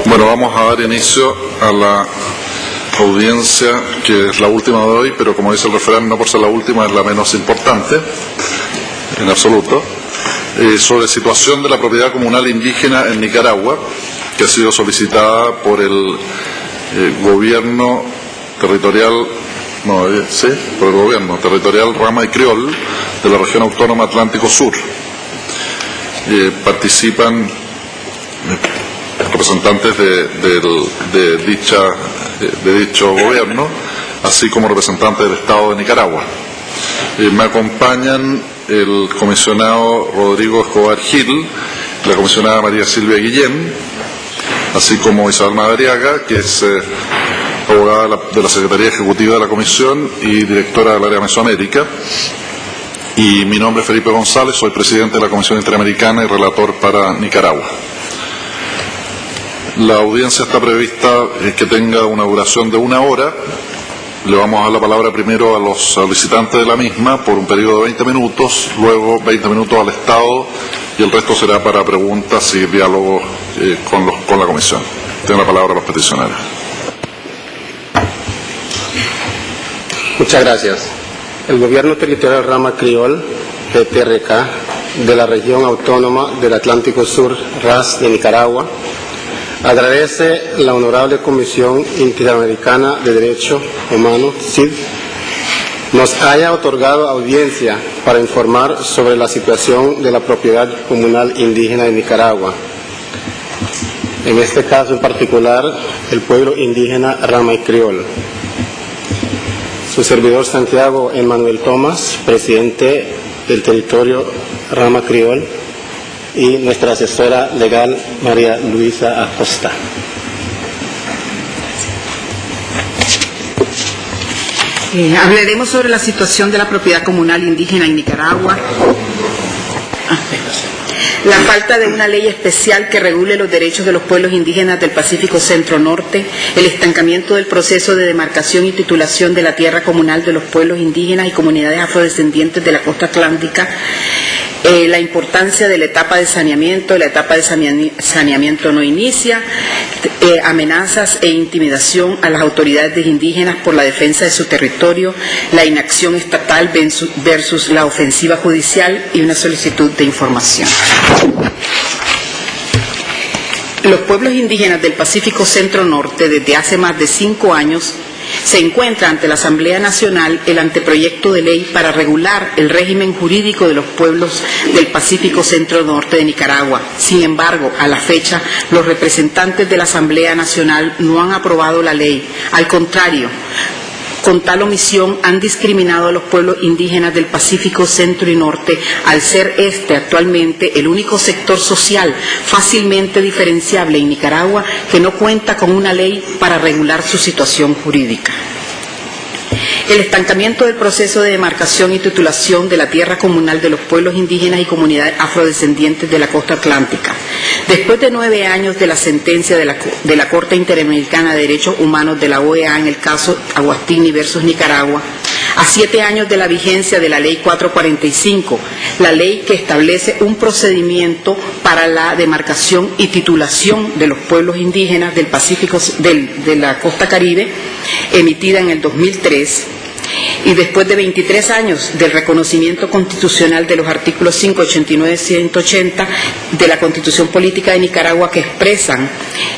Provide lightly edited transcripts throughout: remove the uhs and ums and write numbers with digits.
Bueno, vamos a dar inicio a la audiencia, que es la última de hoy, pero como dice el refrán, no por ser la última es la menos importante, en absoluto, sobre situación de la propiedad comunal indígena en Nicaragua, que ha sido solicitada por el gobierno territorial, por el gobierno territorial Rama y Criol de la región autónoma Atlántico Sur. Participan representantes de dicho gobierno, así como representantes del Estado de Nicaragua. Me acompañan el comisionado Rodrigo Escobar Gil, la comisionada María Silvia Guillén, así como Isabel Madariaga, que es abogada de la Secretaría Ejecutiva de la Comisión y directora del área Mesoamérica. Y mi nombre es Felipe González, soy presidente de la Comisión Interamericana y relator para Nicaragua. La audiencia está prevista que tenga una duración de 1 hora. Le vamos a dar la palabra primero a los solicitantes de la misma por un periodo de 20 minutos, luego 20 minutos al Estado y el resto será para preguntas y diálogos con la Comisión. Tiene la palabra los peticionarios. Muchas gracias. El Gobierno Territorial Rama Criol, GTRK, de la región autónoma del Atlántico Sur, RAS de Nicaragua, agradece la Honorable Comisión Interamericana de Derechos Humanos, CID, nos haya otorgado audiencia para informar sobre la situación de la propiedad comunal indígena de Nicaragua. En este caso en particular, el pueblo indígena Rama y Criol. Su servidor Santiago Emanuel Tomás, presidente del territorio Rama Criol, y nuestra asesora legal María Luisa Acosta. Hablaremos sobre la situación de la propiedad comunal indígena en Nicaragua. La falta de una ley especial que regule los derechos de los pueblos indígenas del Pacífico Centro-Norte, el estancamiento del proceso de demarcación y titulación de la tierra comunal de los pueblos indígenas y comunidades afrodescendientes de la costa atlántica, la importancia de la etapa de saneamiento, la etapa de saneamiento no inicia, amenazas e intimidación a las autoridades indígenas por la defensa de su territorio, la inacción estatal versus la ofensiva judicial y una solicitud de información. Los pueblos indígenas del Pacífico Centro-Norte desde hace más de 5 años se encuentra ante la Asamblea Nacional el anteproyecto de ley para regular el régimen jurídico de los pueblos del Pacífico Centro-Norte de Nicaragua. Sin embargo, a la fecha, los representantes de la Asamblea Nacional no han aprobado la ley. Al contrario, con tal omisión han discriminado a los pueblos indígenas del Pacífico Centro y Norte, al ser este actualmente el único sector social fácilmente diferenciable en Nicaragua que no cuenta con una ley para regular su situación jurídica. El estancamiento del proceso de demarcación y titulación de la tierra comunal de los pueblos indígenas y comunidades afrodescendientes de la costa atlántica. Después de 9 años de la sentencia de la Corte Interamericana de Derechos Humanos de la OEA en el caso Aguastini versus Nicaragua, a 7 años de la vigencia de la Ley 445, la ley que establece un procedimiento para la demarcación y titulación de los pueblos indígenas del Pacífico, de la costa Caribe, emitida en el 2003, y después de 23 años del reconocimiento constitucional de los artículos 589 y 180 de la Constitución Política de Nicaragua, que expresan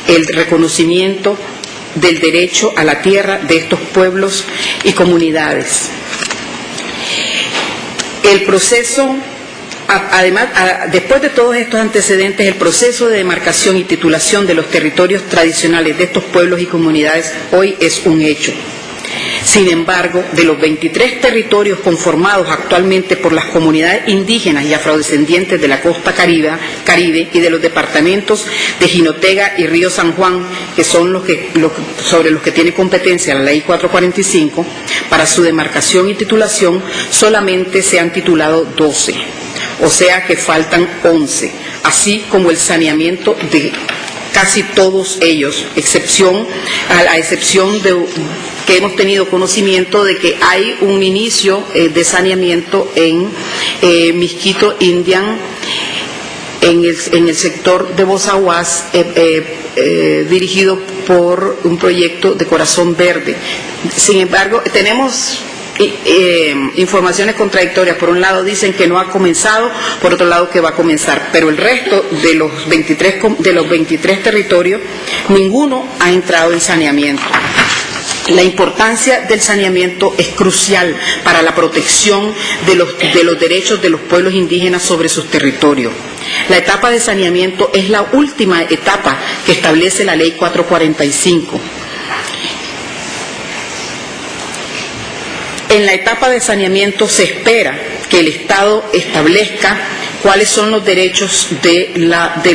el reconocimiento del derecho a la tierra de estos pueblos y comunidades. El proceso, además, después de todos estos antecedentes, el proceso de demarcación y titulación de los territorios tradicionales de estos pueblos y comunidades hoy es un hecho. Sin embargo, de los 23 territorios conformados actualmente por las comunidades indígenas y afrodescendientes de la costa Caribe y de los departamentos de Jinotega y Río San Juan, que son sobre los que tiene competencia la Ley 445, para su demarcación y titulación solamente se han titulado 12, o sea que faltan 11, así como el saneamiento de casi todos ellos, a excepción de que hemos tenido conocimiento de que hay un inicio de saneamiento en Misquito Indian, en el sector de Bozaguas, dirigido por un proyecto de Corazón Verde. Sin embargo, tenemos informaciones contradictorias. Por un lado dicen que no ha comenzado, por otro lado que va a comenzar, pero el resto de los 23 territorios, ninguno ha entrado en saneamiento. La importancia del saneamiento es crucial para la protección de los derechos de los pueblos indígenas sobre sus territorios. La etapa de saneamiento es la última etapa que establece la Ley 445. En la etapa de saneamiento se espera que el Estado establezca cuáles son los derechos de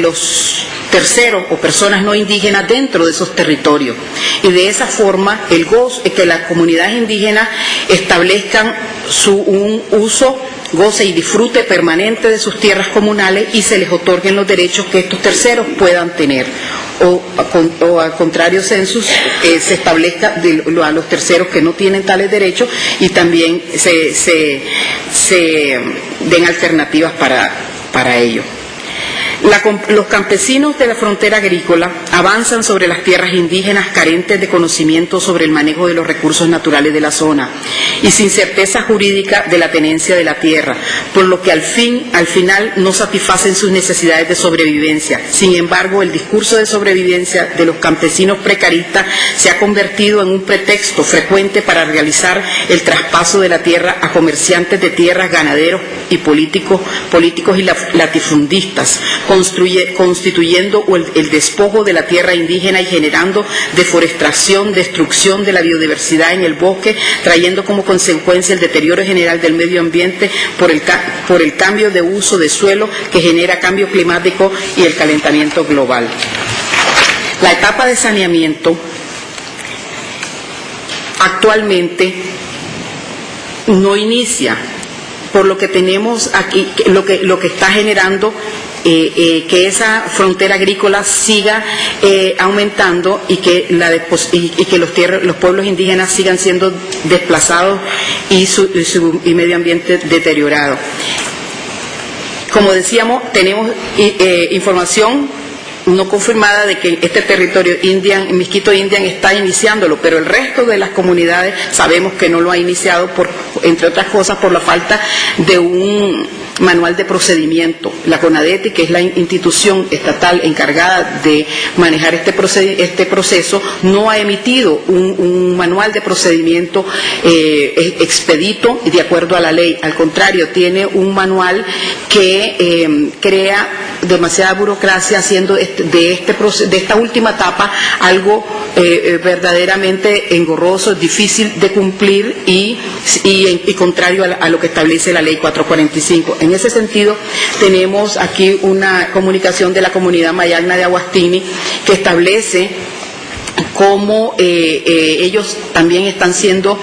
los terceros o personas no indígenas dentro de esos territorios. Y de esa forma, que las comunidades indígenas establezcan un uso, goce y disfrute permanente de sus tierras comunales y se les otorguen los derechos que estos terceros puedan tener. O al contrario, census, se establezca a los terceros que no tienen tales derechos y también se den alternativas para ello. Los campesinos de la frontera agrícola avanzan sobre las tierras indígenas carentes de conocimiento sobre el manejo de los recursos naturales de la zona y sin certeza jurídica de la tenencia de la tierra, por lo que al final no satisfacen sus necesidades de sobrevivencia. Sin embargo, el discurso de sobrevivencia de los campesinos precaristas se ha convertido en un pretexto frecuente para realizar el traspaso de la tierra a comerciantes de tierras, ganaderos y políticos y latifundistas, constituyendo el despojo de la tierra indígena y generando deforestación, destrucción de la biodiversidad en el bosque, trayendo como consecuencia el deterioro general del medio ambiente por el cambio de uso de suelo que genera cambio climático y el calentamiento global. La etapa de saneamiento actualmente no inicia, por lo que tenemos aquí, lo que está generando que esa frontera agrícola siga aumentando y que los pueblos indígenas sigan siendo desplazados y medio ambiente deteriorado. Como decíamos, tenemos información no confirmada de que este territorio Miskito Indian está iniciándolo, pero el resto de las comunidades sabemos que no lo ha iniciado, entre otras cosas, por la falta de un manual de procedimiento. La CONADETI, que es la institución estatal encargada de manejar este proceso, no ha emitido un manual de procedimiento expedito y de acuerdo a la ley. Al contrario, tiene un manual que crea demasiada burocracia, haciendo de esta última etapa algo verdaderamente engorroso, difícil de cumplir y contrario a lo que establece la ley 445. En ese sentido, tenemos aquí una comunicación de la comunidad mayagna de Aguastini que establece cómo ellos también están siendo,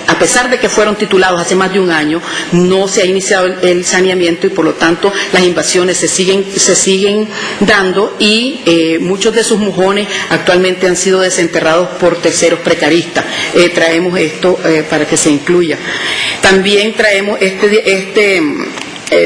a pesar de que fueron titulados hace más de un año, no se ha iniciado el saneamiento y por lo tanto las invasiones se siguen dando y muchos de sus mojones actualmente han sido desenterrados por terceros precaristas. Traemos esto para que se incluya. También traemos este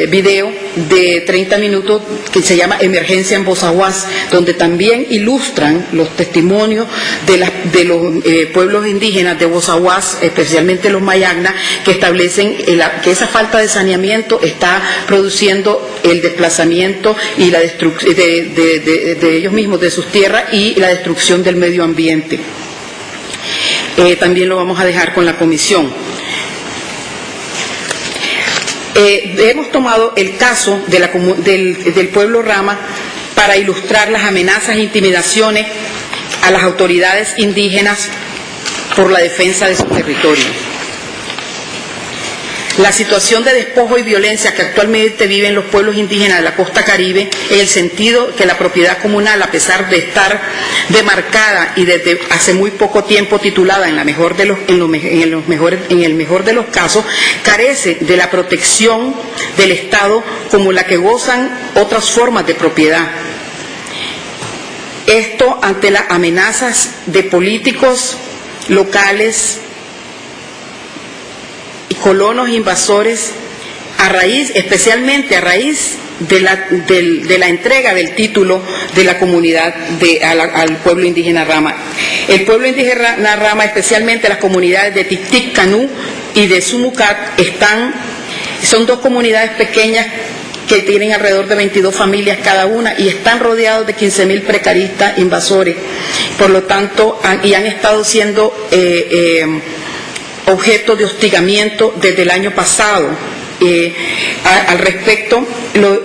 video de 30 minutos que se llama Emergencia en Bozaguas, donde también ilustran los testimonios de los pueblos indígenas de Bozaguas, especialmente los mayagna, que establecen que esa falta de saneamiento está produciendo el desplazamiento y la destrucción de ellos mismos, de sus tierras, y la destrucción del medio ambiente. También lo vamos a dejar con la comisión. Hemos tomado el caso del pueblo Rama para ilustrar las amenazas e intimidaciones a las autoridades indígenas por la defensa de su territorio. La situación de despojo y violencia que actualmente viven los pueblos indígenas de la costa caribe, en el sentido que la propiedad comunal, a pesar de estar demarcada y desde hace muy poco tiempo titulada en el mejor de los casos, carece de la protección del Estado como la que gozan otras formas de propiedad. Esto ante las amenazas de políticos locales y colonos invasores, especialmente a raíz de la entrega del título de la comunidad al pueblo indígena Rama. El pueblo indígena Rama, especialmente las comunidades de Tictic Canú y de Sumucat, son dos comunidades pequeñas que tienen alrededor de 22 familias cada una y están rodeados de 15.000 precaristas invasores. Por lo tanto, han estado siendo objeto de hostigamiento desde el año pasado. Al respecto, los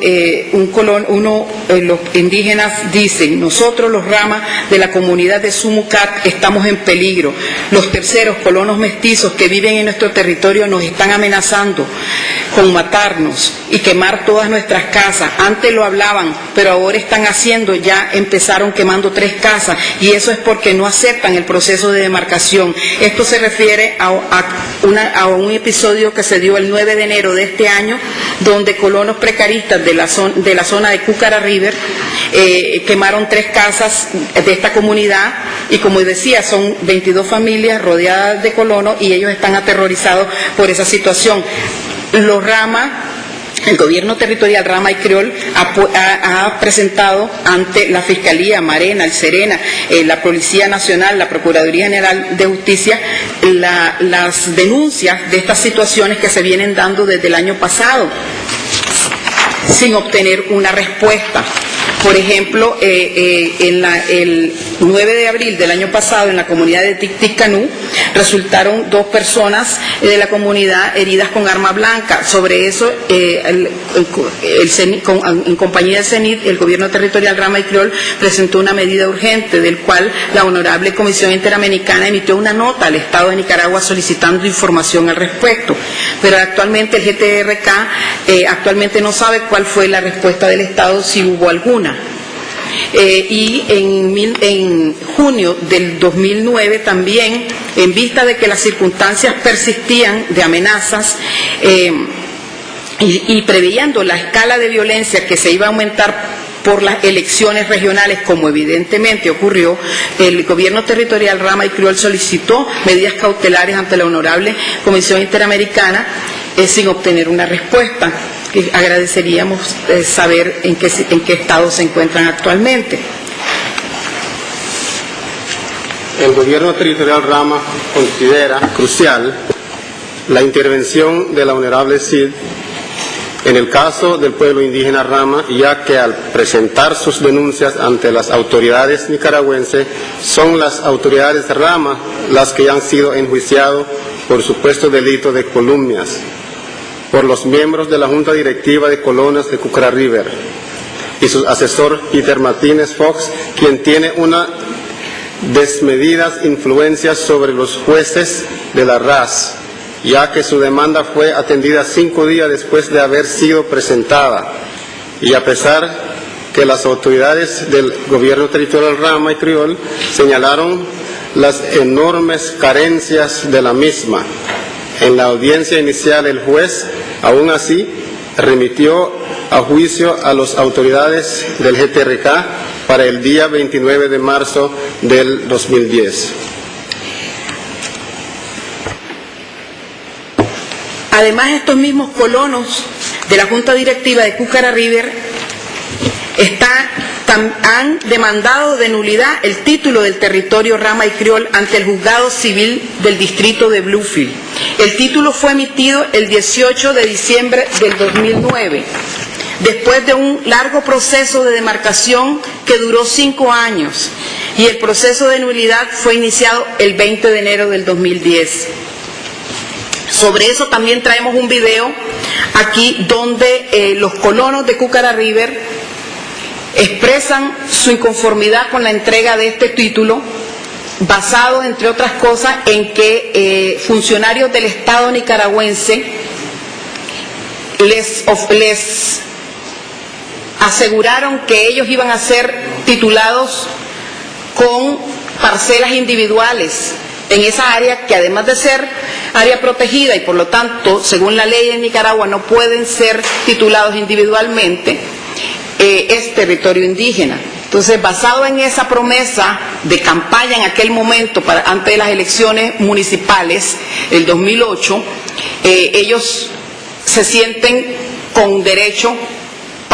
indígenas dicen: nosotros los Rama de la comunidad de Sumucat estamos en peligro. Los terceros colonos mestizos que viven en nuestro territorio nos están amenazando con matarnos y quemar todas nuestras casas. Antes lo hablaban, pero ahora empezaron quemando 3 casas, y eso es porque no aceptan el proceso de demarcación. Esto se refiere a un episodio que se dio el 9 de enero de este año, donde colonos precaristas de la zona de Cúcara River quemaron 3 casas de esta comunidad, y como decía, son 22 familias rodeadas de colonos y ellos están aterrorizados por esa situación. Los Rama, el gobierno territorial Rama y Criol ha presentado ante la Fiscalía, Marena, el Serena, la Policía Nacional, la Procuraduría General de Justicia, las denuncias de estas situaciones que se vienen dando desde el año pasado, sin obtener una respuesta. Por ejemplo, el 9 de abril del año pasado, en la comunidad de Tictic Canú, resultaron 2 personas de la comunidad heridas con arma blanca. Sobre eso, en compañía del CENIT, el gobierno territorial Rama y Criol presentó una medida urgente, del cual la Honorable Comisión Interamericana emitió una nota al Estado de Nicaragua solicitando información al respecto. Pero actualmente el GTRK actualmente no sabe cuál fue la respuesta del Estado, si hubo alguna. Y en junio del 2009 también, en vista de que las circunstancias persistían de amenazas y previendo la escala de violencia que se iba a aumentar por las elecciones regionales, como evidentemente ocurrió, el gobierno territorial Rama y Criol solicitó medidas cautelares ante la Honorable Comisión Interamericana sin obtener una respuesta. Agradeceríamos saber en qué estado se encuentran actualmente. El gobierno territorial Rama considera crucial la intervención de la Honorable CID en el caso del pueblo indígena Rama, ya que al presentar sus denuncias ante las autoridades nicaragüenses, son las autoridades Rama las que han sido enjuiciados por supuesto delito de calumnias por los miembros de la Junta Directiva de Colonos de Cúcara River y su asesor Peter Martínez Fox, quien tiene una desmedida influencia sobre los jueces de la RAS, ya que su demanda fue atendida 5 días después de haber sido presentada, y a pesar que las autoridades del gobierno territorial Rama y Criol señalaron las enormes carencias de la misma. En la audiencia inicial, el juez, aún así, remitió a juicio a las autoridades del GTRK para el día 29 de marzo del 2010. Además, estos mismos colonos de la Junta Directiva de Cúcara River han demandado de nulidad el título del territorio Rama y Criol ante el Juzgado Civil del Distrito de Bluefield. El título fue emitido el 18 de diciembre del 2009, después de un largo proceso de demarcación que duró 5 años, y el proceso de nulidad fue iniciado el 20 de enero del 2010. Sobre eso también traemos un video aquí donde los colonos de Cúcara River expresan su inconformidad con la entrega de este título, basado, entre otras cosas, en que funcionarios del Estado nicaragüense les aseguraron que ellos iban a ser titulados con parcelas individuales en esa área, que además de ser área protegida y por lo tanto, según la ley en Nicaragua, no pueden ser titulados individualmente, es territorio indígena. Entonces, basado en esa promesa de campaña en aquel momento, antes de las elecciones municipales, el 2008, ellos se sienten con derecho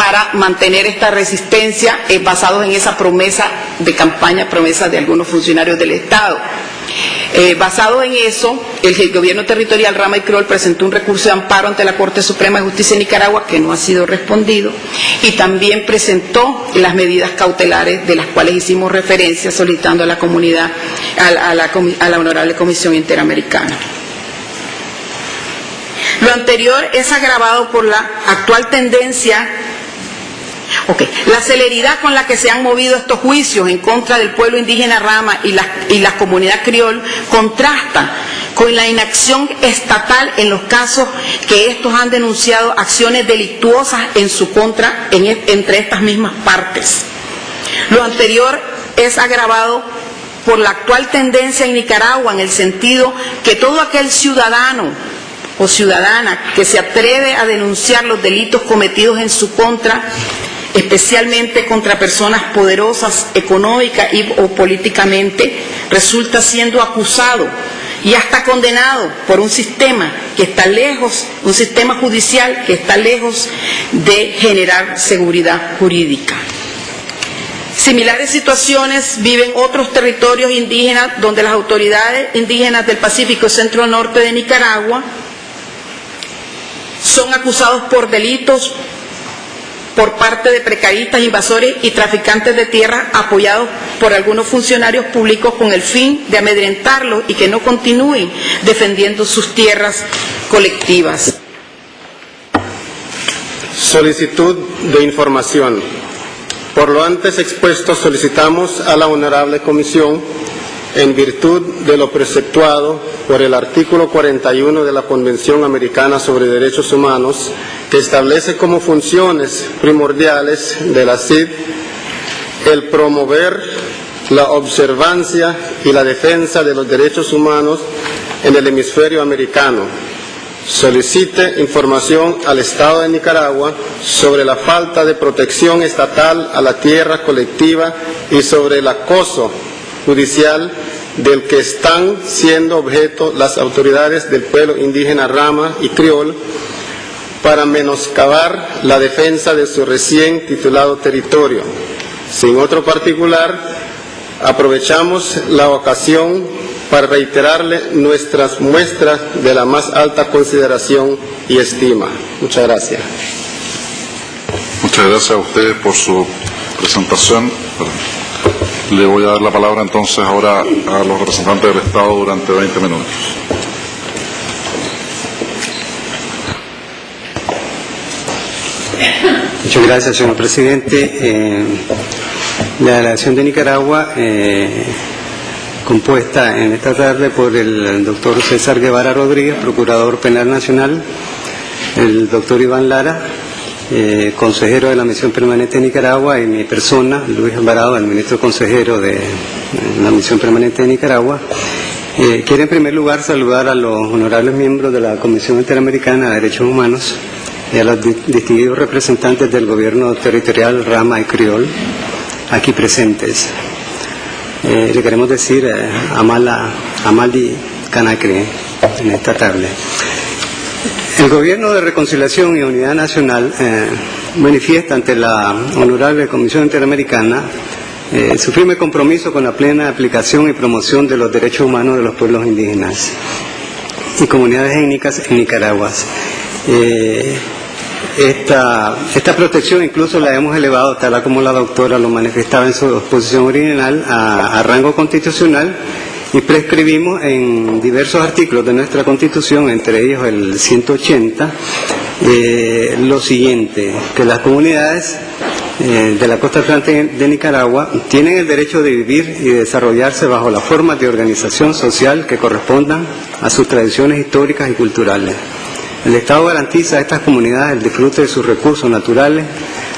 para mantener esta resistencia basados en esa promesa de campaña, promesa de algunos funcionarios del Estado. Basado en eso, el gobierno territorial Rama y Criol presentó un recurso de amparo ante la Corte Suprema de Justicia de Nicaragua que no ha sido respondido, y también presentó las medidas cautelares de las cuales hicimos referencia solicitando a la comunidad, a la Honorable Comisión Interamericana. Lo anterior es agravado por la actual tendencia. La celeridad con la que se han movido estos juicios en contra del pueblo indígena Rama y la comunidad criol contrasta con la inacción estatal en los casos que estos han denunciado acciones delictuosas en su contra entre estas mismas partes. Lo anterior es agravado por la actual tendencia en Nicaragua, en el sentido que todo aquel ciudadano o ciudadana que se atreve a denunciar los delitos cometidos en su contra, especialmente contra personas poderosas económica o políticamente, resulta siendo acusado y hasta condenado por un sistema que está lejos, un sistema judicial que está lejos de generar seguridad jurídica. Similares situaciones viven otros territorios indígenas donde las autoridades indígenas del Pacífico Centro-Norte de Nicaragua son acusados por delitos por parte de precaristas, invasores y traficantes de tierra apoyados por algunos funcionarios públicos con el fin de amedrentarlos y que no continúen defendiendo sus tierras colectivas. Solicitud de información. Por lo antes expuesto, solicitamos a la Honorable Comisión, en virtud de lo preceptuado por el artículo 41 de la Convención Americana sobre Derechos Humanos, que establece como funciones primordiales de la CID el promover la observancia y la defensa de los derechos humanos en el hemisferio americano, solicite información al Estado de Nicaragua sobre la falta de protección estatal a la tierra colectiva y sobre el acoso judicial del que están siendo objeto las autoridades del pueblo indígena Rama y Criol para menoscabar la defensa de su recién titulado territorio. Sin otro particular, aprovechamos la ocasión para reiterarle nuestras muestras de la más alta consideración y estima. Muchas gracias. Muchas gracias a ustedes por su presentación. Le voy a dar la palabra entonces ahora a los representantes del Estado durante 20 minutos. Muchas gracias, señor presidente. La delegación de Nicaragua, compuesta en esta tarde por el doctor César Guevara Rodríguez, Procurador Penal Nacional, el doctor Iván Lara, consejero de la Misión Permanente de Nicaragua, y mi persona, Luis Alvarado, el ministro consejero de la Misión Permanente de Nicaragua. Quiero en primer lugar saludar a los honorables miembros de la Comisión Interamericana de Derechos Humanos y a los distinguidos representantes del gobierno territorial Rama y Criol aquí presentes. Le queremos decir Amali Canacre en esta tarde. El Gobierno de Reconciliación y Unidad Nacional manifiesta ante la Honorable Comisión Interamericana su firme compromiso con la plena aplicación y promoción de los derechos humanos de los pueblos indígenas y comunidades étnicas en Nicaragua. Esta protección incluso la hemos elevado, tal como la doctora lo manifestaba en su exposición original, a rango constitucional, y prescribimos en diversos artículos de nuestra Constitución, entre ellos el 180, lo siguiente: que las comunidades de la costa atlántica de Nicaragua tienen el derecho de vivir y desarrollarse bajo las formas de organización social que correspondan a sus tradiciones históricas y culturales. El Estado garantiza a estas comunidades el disfrute de sus recursos naturales,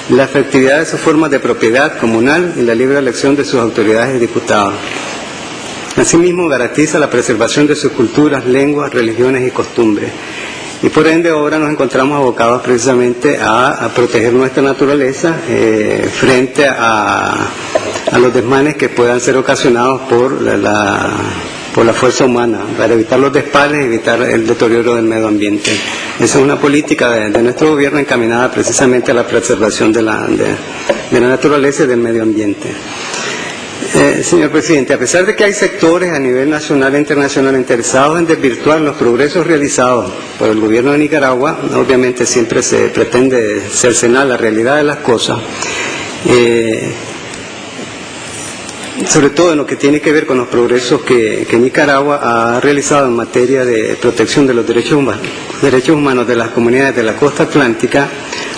la efectividad de sus formas de propiedad comunal y la libre elección de sus autoridades y diputados. Asimismo, garantiza la preservación de sus culturas, lenguas, religiones y costumbres. Y por ende ahora nos encontramos abocados precisamente a proteger nuestra naturaleza frente a los desmanes que puedan ser ocasionados por por la fuerza humana, para evitar los despales y evitar el deterioro del medio ambiente. Esa es una política de nuestro gobierno encaminada precisamente a la preservación de la naturaleza y del medio ambiente. Señor presidente, a pesar de que hay sectores a nivel nacional e internacional interesados en desvirtuar los progresos realizados por el gobierno de Nicaragua, obviamente siempre se pretende cercenar la realidad de las cosas, sobre todo en lo que tiene que ver con los progresos que Nicaragua ha realizado en materia de protección de los derechos humanos de las comunidades de la costa atlántica.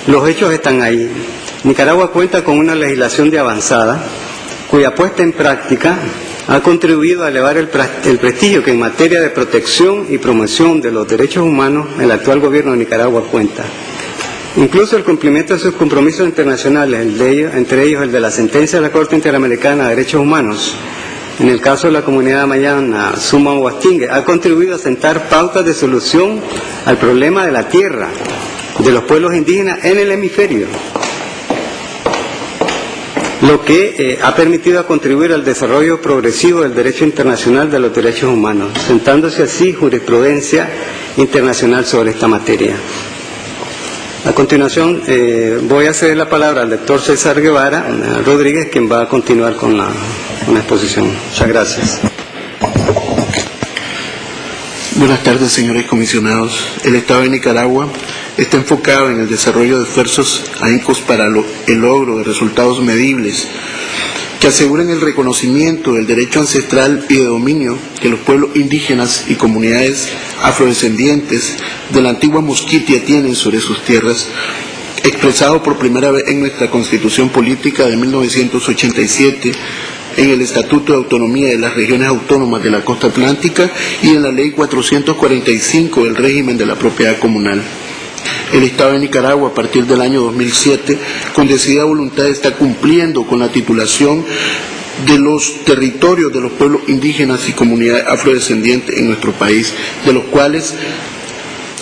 Los hechos están ahí. Nicaragua cuenta con una legislación de avanzada, cuya puesta en práctica ha contribuido a elevar el prestigio que en materia de protección y promoción de los derechos humanos el actual gobierno de Nicaragua cuenta. Incluso el cumplimiento de sus compromisos internacionales, entre ellos el de la sentencia de la Corte Interamericana de Derechos Humanos, en el caso de la comunidad mayana Suma Huastingue, ha contribuido a sentar pautas de solución al problema de la tierra de los pueblos indígenas en el hemisferio, lo que ha permitido contribuir al desarrollo progresivo del derecho internacional de los derechos humanos, sentándose así jurisprudencia internacional sobre esta materia. A continuación, voy a ceder la palabra al doctor César Guevara Rodríguez, quien va a continuar con la exposición. Muchas gracias. Buenas tardes, señores comisionados. El Estado de Nicaragua está enfocado en el desarrollo de esfuerzos ahíncos para el logro de resultados medibles que aseguren el reconocimiento del derecho ancestral y de dominio que los pueblos indígenas y comunidades afrodescendientes de la antigua Mosquitia tienen sobre sus tierras, expresado por primera vez en nuestra Constitución Política de 1987, en el Estatuto de Autonomía de las Regiones Autónomas de la Costa Atlántica y en la Ley 445 del régimen de la propiedad comunal. El Estado de Nicaragua, a partir del año 2007, con decidida voluntad, está cumpliendo con la titulación de los territorios de los pueblos indígenas y comunidades afrodescendientes en nuestro país, de los cuales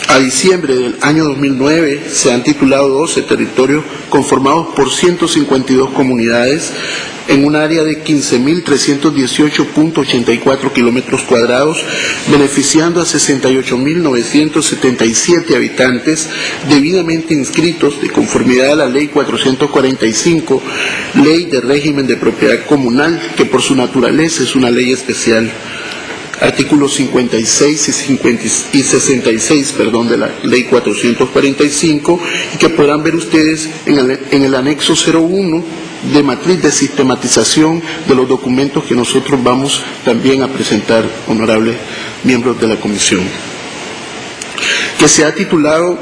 a diciembre del año 2009 se han titulado 12 territorios conformados por 152 comunidades en un área de 15.318.84 kilómetros cuadrados, beneficiando a 68.977 habitantes debidamente inscritos de conformidad a la Ley 445, Ley de Régimen de Propiedad Comunal, que por su naturaleza es una ley especial. Artículos 56 y 66 de la Ley 445, y que podrán ver ustedes en el anexo 01 de matriz de sistematización de los documentos que nosotros vamos también a presentar, honorables miembros de la comisión, que se ha titulado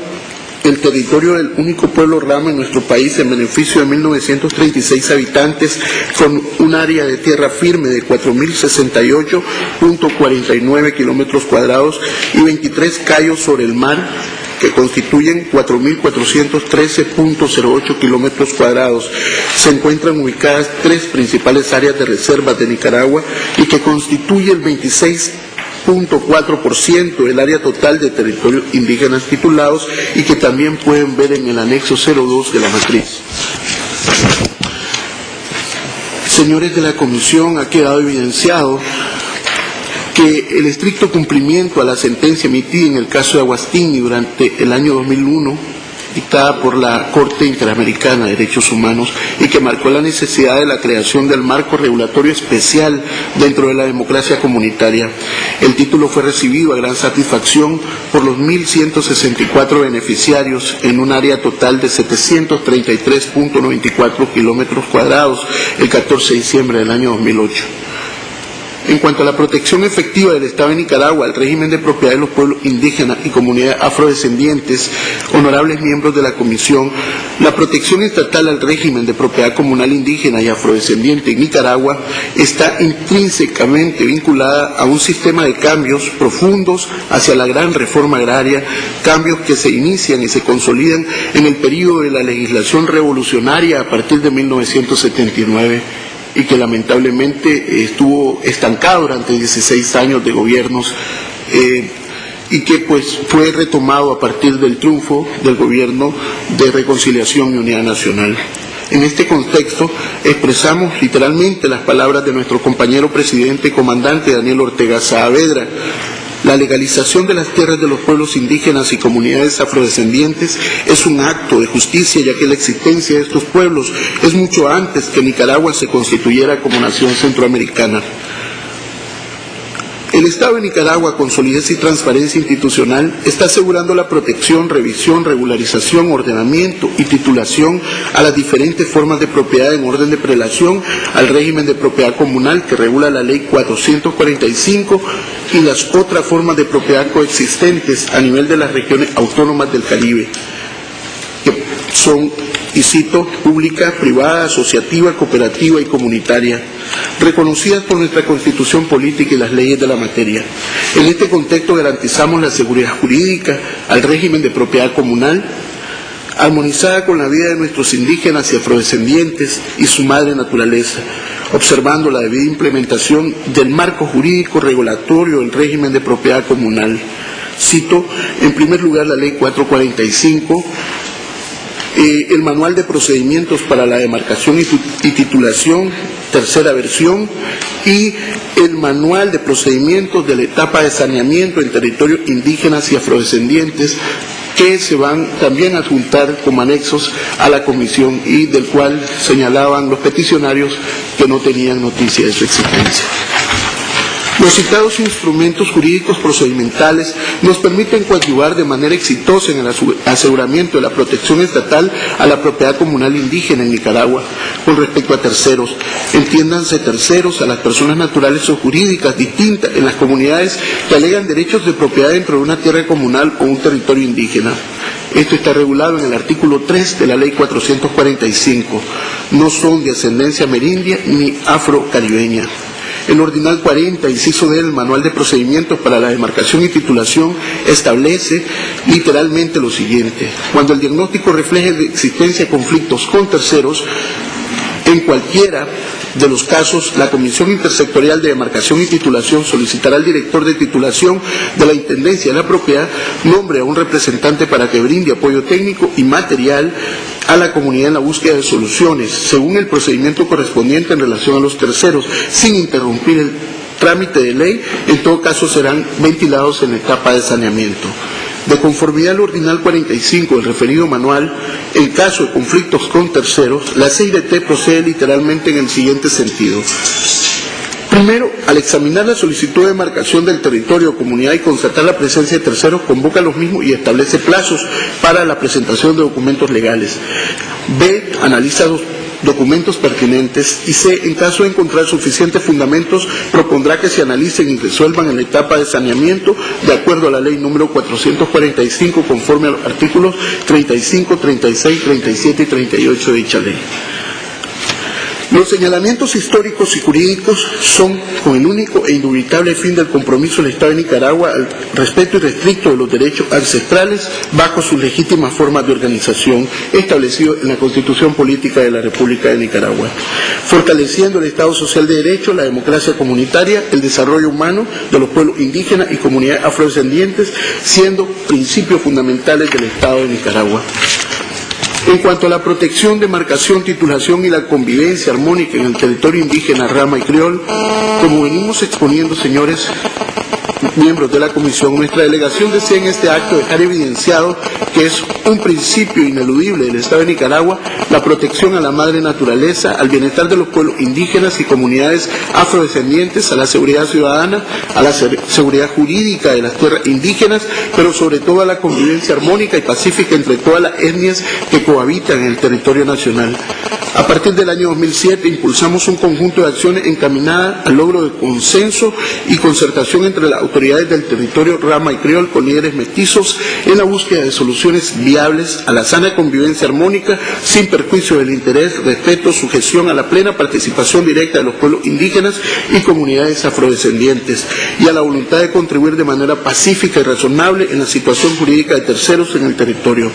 el territorio del único pueblo rama en nuestro país en beneficio de 1.936 habitantes con un área de tierra firme de 4.068.49 kilómetros cuadrados y 23 cayos sobre el mar, que constituyen 4.413.08 kilómetros cuadrados. Se encuentran ubicadas 3 principales áreas de reservas de Nicaragua y que constituye el 26.4% del área total de territorios indígenas titulados, y que también pueden ver en el anexo 02 de la matriz. Señores de la comisión, ha quedado evidenciado que el estricto cumplimiento a la sentencia emitida en el caso de Huastingue durante el año 2001, dictada por la Corte Interamericana de Derechos Humanos, y que marcó la necesidad de la creación del marco regulatorio especial dentro de la democracia comunitaria. El título fue recibido a gran satisfacción por los 1.164 beneficiarios en un área total de 733.94 kilómetros cuadrados el 14 de diciembre del año 2008. En cuanto a la protección efectiva del Estado de Nicaragua al régimen de propiedad de los pueblos indígenas y comunidades afrodescendientes, honorables miembros de la Comisión, la protección estatal al régimen de propiedad comunal indígena y afrodescendiente en Nicaragua está intrínsecamente vinculada a un sistema de cambios profundos hacia la gran reforma agraria, cambios que se inician y se consolidan en el período de la legislación revolucionaria a partir de 1979. Y que lamentablemente estuvo estancado durante 16 años de gobiernos, y que pues fue retomado a partir del triunfo del gobierno de Reconciliación y Unidad Nacional. En este contexto, expresamos literalmente las palabras de nuestro compañero presidente y comandante Daniel Ortega Saavedra. La legalización de las tierras de los pueblos indígenas y comunidades afrodescendientes es un acto de justicia, ya que la existencia de estos pueblos es mucho antes que Nicaragua se constituyera como nación centroamericana. El Estado de Nicaragua, con solidez y transparencia institucional, está asegurando la protección, revisión, regularización, ordenamiento y titulación a las diferentes formas de propiedad en orden de prelación al régimen de propiedad comunal que regula la Ley 445 y las otras formas de propiedad coexistentes a nivel de las regiones autónomas del Caribe, que son, y cito, pública, privada, asociativa, cooperativa y comunitaria, reconocidas por nuestra Constitución política y las leyes de la materia. En este contexto garantizamos la seguridad jurídica al régimen de propiedad comunal, armonizada con la vida de nuestros indígenas y afrodescendientes y su madre naturaleza, observando la debida implementación del marco jurídico regulatorio del régimen de propiedad comunal. Cito, en primer lugar, la Ley 445, el Manual de Procedimientos para la Demarcación y Titulación, tercera versión, y el Manual de Procedimientos de la Etapa de Saneamiento en Territorios Indígenas y Afrodescendientes, que se van también a adjuntar como anexos a la comisión y del cual señalaban los peticionarios que no tenían noticia de su existencia. Los citados instrumentos jurídicos procedimentales nos permiten coadyuvar de manera exitosa en el aseguramiento de la protección estatal a la propiedad comunal indígena en Nicaragua con respecto a terceros. Entiéndanse terceros a las personas naturales o jurídicas distintas en las comunidades que alegan derechos de propiedad dentro de una tierra comunal o un territorio indígena. Esto está regulado en el artículo 3 de la Ley 445. No son de ascendencia amerindia ni afrocaribeña. El ordinal 40, inciso D del Manual de Procedimientos para la Demarcación y Titulación establece literalmente lo siguiente: cuando el diagnóstico refleje la existencia de conflictos con terceros, en cualquiera de los casos, la Comisión Intersectorial de Demarcación y Titulación solicitará al director de titulación de la Intendencia de la Propiedad nombre a un representante para que brinde apoyo técnico y material a la comunidad en la búsqueda de soluciones, según el procedimiento correspondiente en relación a los terceros, sin interrumpir el trámite de ley. En todo caso serán ventilados en la etapa de saneamiento. De conformidad al ordinal 45 del referido manual, en caso de conflictos con terceros, la CIDT procede literalmente en el siguiente sentido. Primero, al examinar la solicitud de demarcación del territorio o comunidad y constatar la presencia de terceros, convoca a los mismos y establece plazos para la presentación de documentos legales. B, analiza los documentos pertinentes, y C, en caso de encontrar suficientes fundamentos, propondrá que se analicen y resuelvan en la etapa de saneamiento de acuerdo a la ley número 445, conforme a los artículos 35, 36, 37 y 38 de dicha ley. Los señalamientos históricos y jurídicos son con el único e indubitable fin del compromiso del Estado de Nicaragua al respeto irrestricto de los derechos ancestrales bajo sus legítimas formas de organización establecidos en la Constitución Política de la República de Nicaragua, fortaleciendo el Estado Social de Derecho, la democracia comunitaria, el desarrollo humano de los pueblos indígenas y comunidades afrodescendientes, siendo principios fundamentales del Estado de Nicaragua. En cuanto a la protección, demarcación, titulación y la convivencia armónica en el territorio indígena, rama y criol, como venimos exponiendo, señores miembros de la Comisión, nuestra delegación desea en este acto dejar evidenciado que es un principio ineludible del Estado de Nicaragua la protección a la madre naturaleza, al bienestar de los pueblos indígenas y comunidades afrodescendientes, a la seguridad ciudadana, a la seguridad jurídica de las tierras indígenas, pero sobre todo a la convivencia armónica y pacífica entre todas las etnias que cohabitan en el territorio nacional. A partir del año 2007 impulsamos un conjunto de acciones encaminadas al logro de consenso y concertación entre las autoridades del territorio rama y criol con líderes mestizos en la búsqueda de soluciones viables a la sana convivencia armónica sin perjuicio del interés, respeto, sujeción a la plena participación directa de los pueblos indígenas y comunidades afrodescendientes y a la voluntad de contribuir de manera pacífica y razonable en la situación jurídica de terceros en el territorio.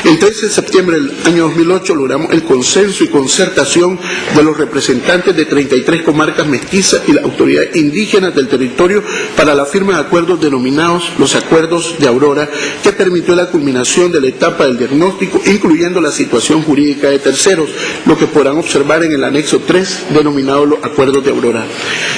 El 13 de septiembre del año 2008 logramos el consenso y concertación de los representantes de 33 comarcas mestizas y las autoridades indígenas del territorio para la firma de acuerdos denominados los Acuerdos de Aurora, que permitió la culminación de la etapa del diagnóstico, incluyendo la situación jurídica de terceros, lo que podrán observar en el anexo 3, denominado los Acuerdos de Aurora.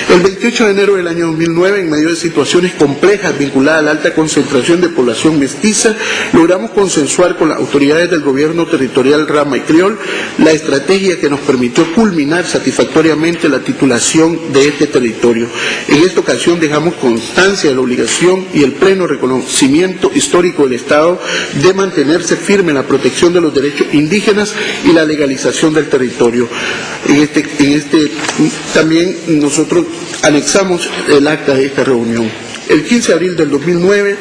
El 28 de enero del año 2009, en medio de situaciones complejas vinculadas a la alta concentración de población mestiza, logramos consensuar con las autoridades del gobierno territorial Rama y Criol la estrategia que nos permitió culminar satisfactoriamente la titulación de este territorio. En esta ocasión dejamos constancia de la obligación y el pleno reconocimiento histórico del Estado de mantenerse firme en la protección de los derechos indígenas y la legalización del territorio. También nosotros anexamos el acta de esta reunión. El 15 de abril del 2009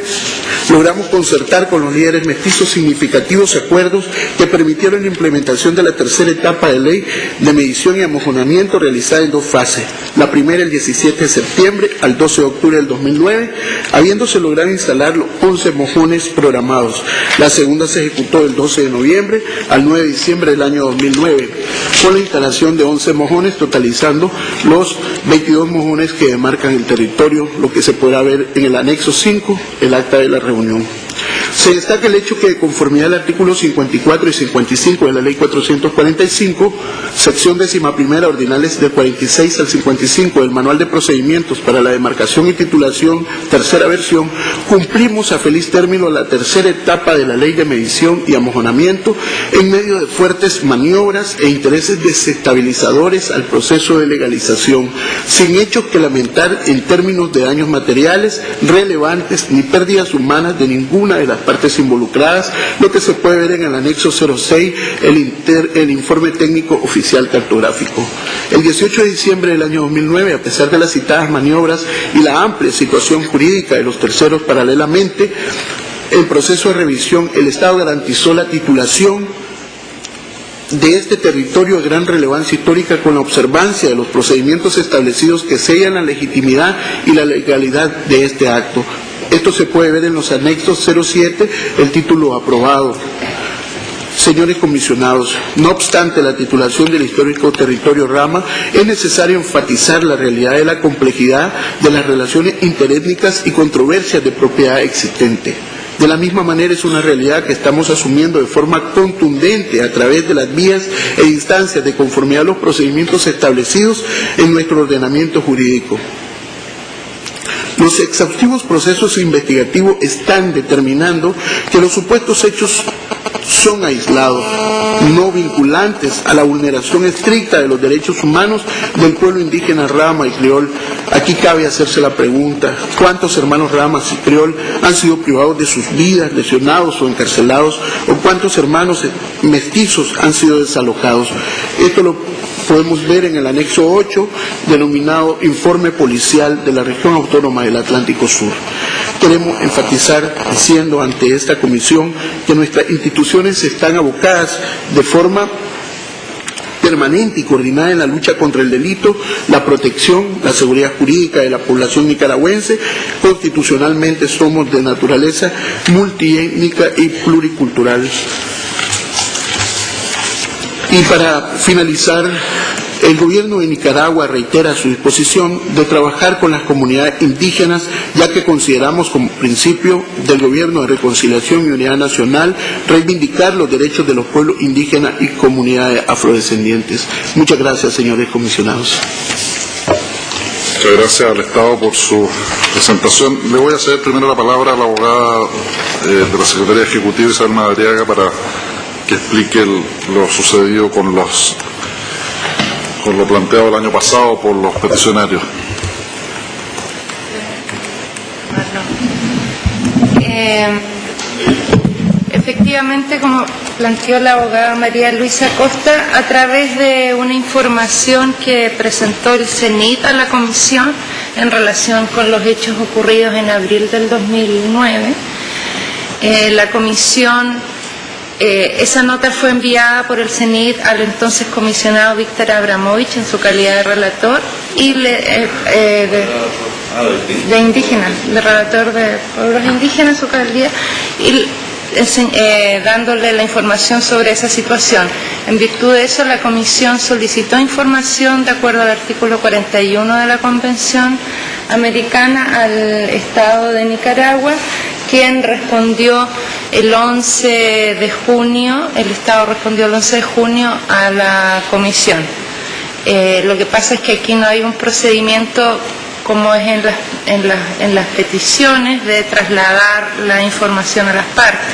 logramos concertar con los líderes mestizos significativos acuerdos que permitieron la implementación de la tercera etapa de ley de medición y amojonamiento realizada en 2 fases. La primera el 17 de septiembre al 12 de octubre del 2009, habiéndose logrado instalar los 11 mojones programados. La segunda se ejecutó del 12 de noviembre al 9 de diciembre del año 2009, con la instalación de 11 mojones, totalizando los 22 mojones que demarcan el territorio, lo que se podrá ver en el anexo 5, el acta de la reunión. Se destaca el hecho que, de conformidad al artículo 54 y 55 de la Ley 445, sección 11ª, ordinales del 46 al 55 del Manual de Procedimientos para la Demarcación y Titulación, tercera versión, cumplimos a feliz término la tercera etapa de la Ley de Medición y Amojonamiento en medio de fuertes maniobras e intereses desestabilizadores al proceso de legalización, sin hechos que lamentar en términos de daños materiales relevantes ni pérdidas humanas de ninguna de las partes involucradas, lo que se puede ver en el anexo 06, el informe técnico oficial cartográfico. El 18 de diciembre del año 2009, a pesar de las citadas maniobras y la amplia situación jurídica de los terceros paralelamente, el proceso de revisión, el Estado garantizó la titulación de este territorio de gran relevancia histórica con la observancia de los procedimientos establecidos que sellan la legitimidad y la legalidad de este acto. Esto se puede ver en los anexos 07, el título aprobado. Señores comisionados, no obstante la titulación del histórico territorio Rama, es necesario enfatizar la realidad de la complejidad de las relaciones interétnicas y controversias de propiedad existente. De la misma manera es una realidad que estamos asumiendo de forma contundente a través de las vías e instancias de conformidad a los procedimientos establecidos en nuestro ordenamiento jurídico. Los exhaustivos procesos investigativos están determinando que los supuestos hechos son aislados, no vinculantes a la vulneración estricta de los derechos humanos del pueblo indígena Rama y Criol. Aquí cabe hacerse la pregunta: ¿cuántos hermanos Ramas y Criol han sido privados de sus vidas, lesionados o encarcelados? ¿O cuántos hermanos mestizos han sido desalojados? Esto lo podemos ver en el anexo 8, denominado Informe Policial de la Región Autónoma del Atlántico Sur. Queremos enfatizar, diciendo ante esta comisión, que nuestras instituciones están abocadas de forma permanente y coordinada en la lucha contra el delito, la protección, la seguridad jurídica de la población nicaragüense. Constitucionalmente somos de naturaleza multiétnica y pluricultural. Y para finalizar, el gobierno de Nicaragua reitera su disposición de trabajar con las comunidades indígenas, ya que consideramos como principio del gobierno de reconciliación y unidad nacional reivindicar los derechos de los pueblos indígenas y comunidades afrodescendientes. Muchas gracias, señores comisionados. Muchas gracias al Estado por su presentación. Le voy a ceder primero la palabra a la abogada de la Secretaría Ejecutiva, Isabel Madariaga, para que explique lo sucedido con lo planteado el año pasado por los peticionarios. Efectivamente, como planteó la abogada María Luisa Costa, a través de una información que presentó el CENIT a la comisión en relación con los hechos ocurridos en abril del 2009, la comisión, esa nota fue enviada por el CENIT al entonces comisionado Víctor Abramovich en su calidad de relator y de indígena, de relator de pueblos indígenas en su calidad, y dándole la información sobre esa situación. En virtud de eso, la comisión solicitó información de acuerdo al artículo 41 de la Convención Americana al Estado de Nicaragua, quien respondió el 11 de junio, el Estado respondió el 11 de junio a la comisión. Lo que pasa es que aquí no hay un procedimiento como es en las peticiones de trasladar la información a las partes.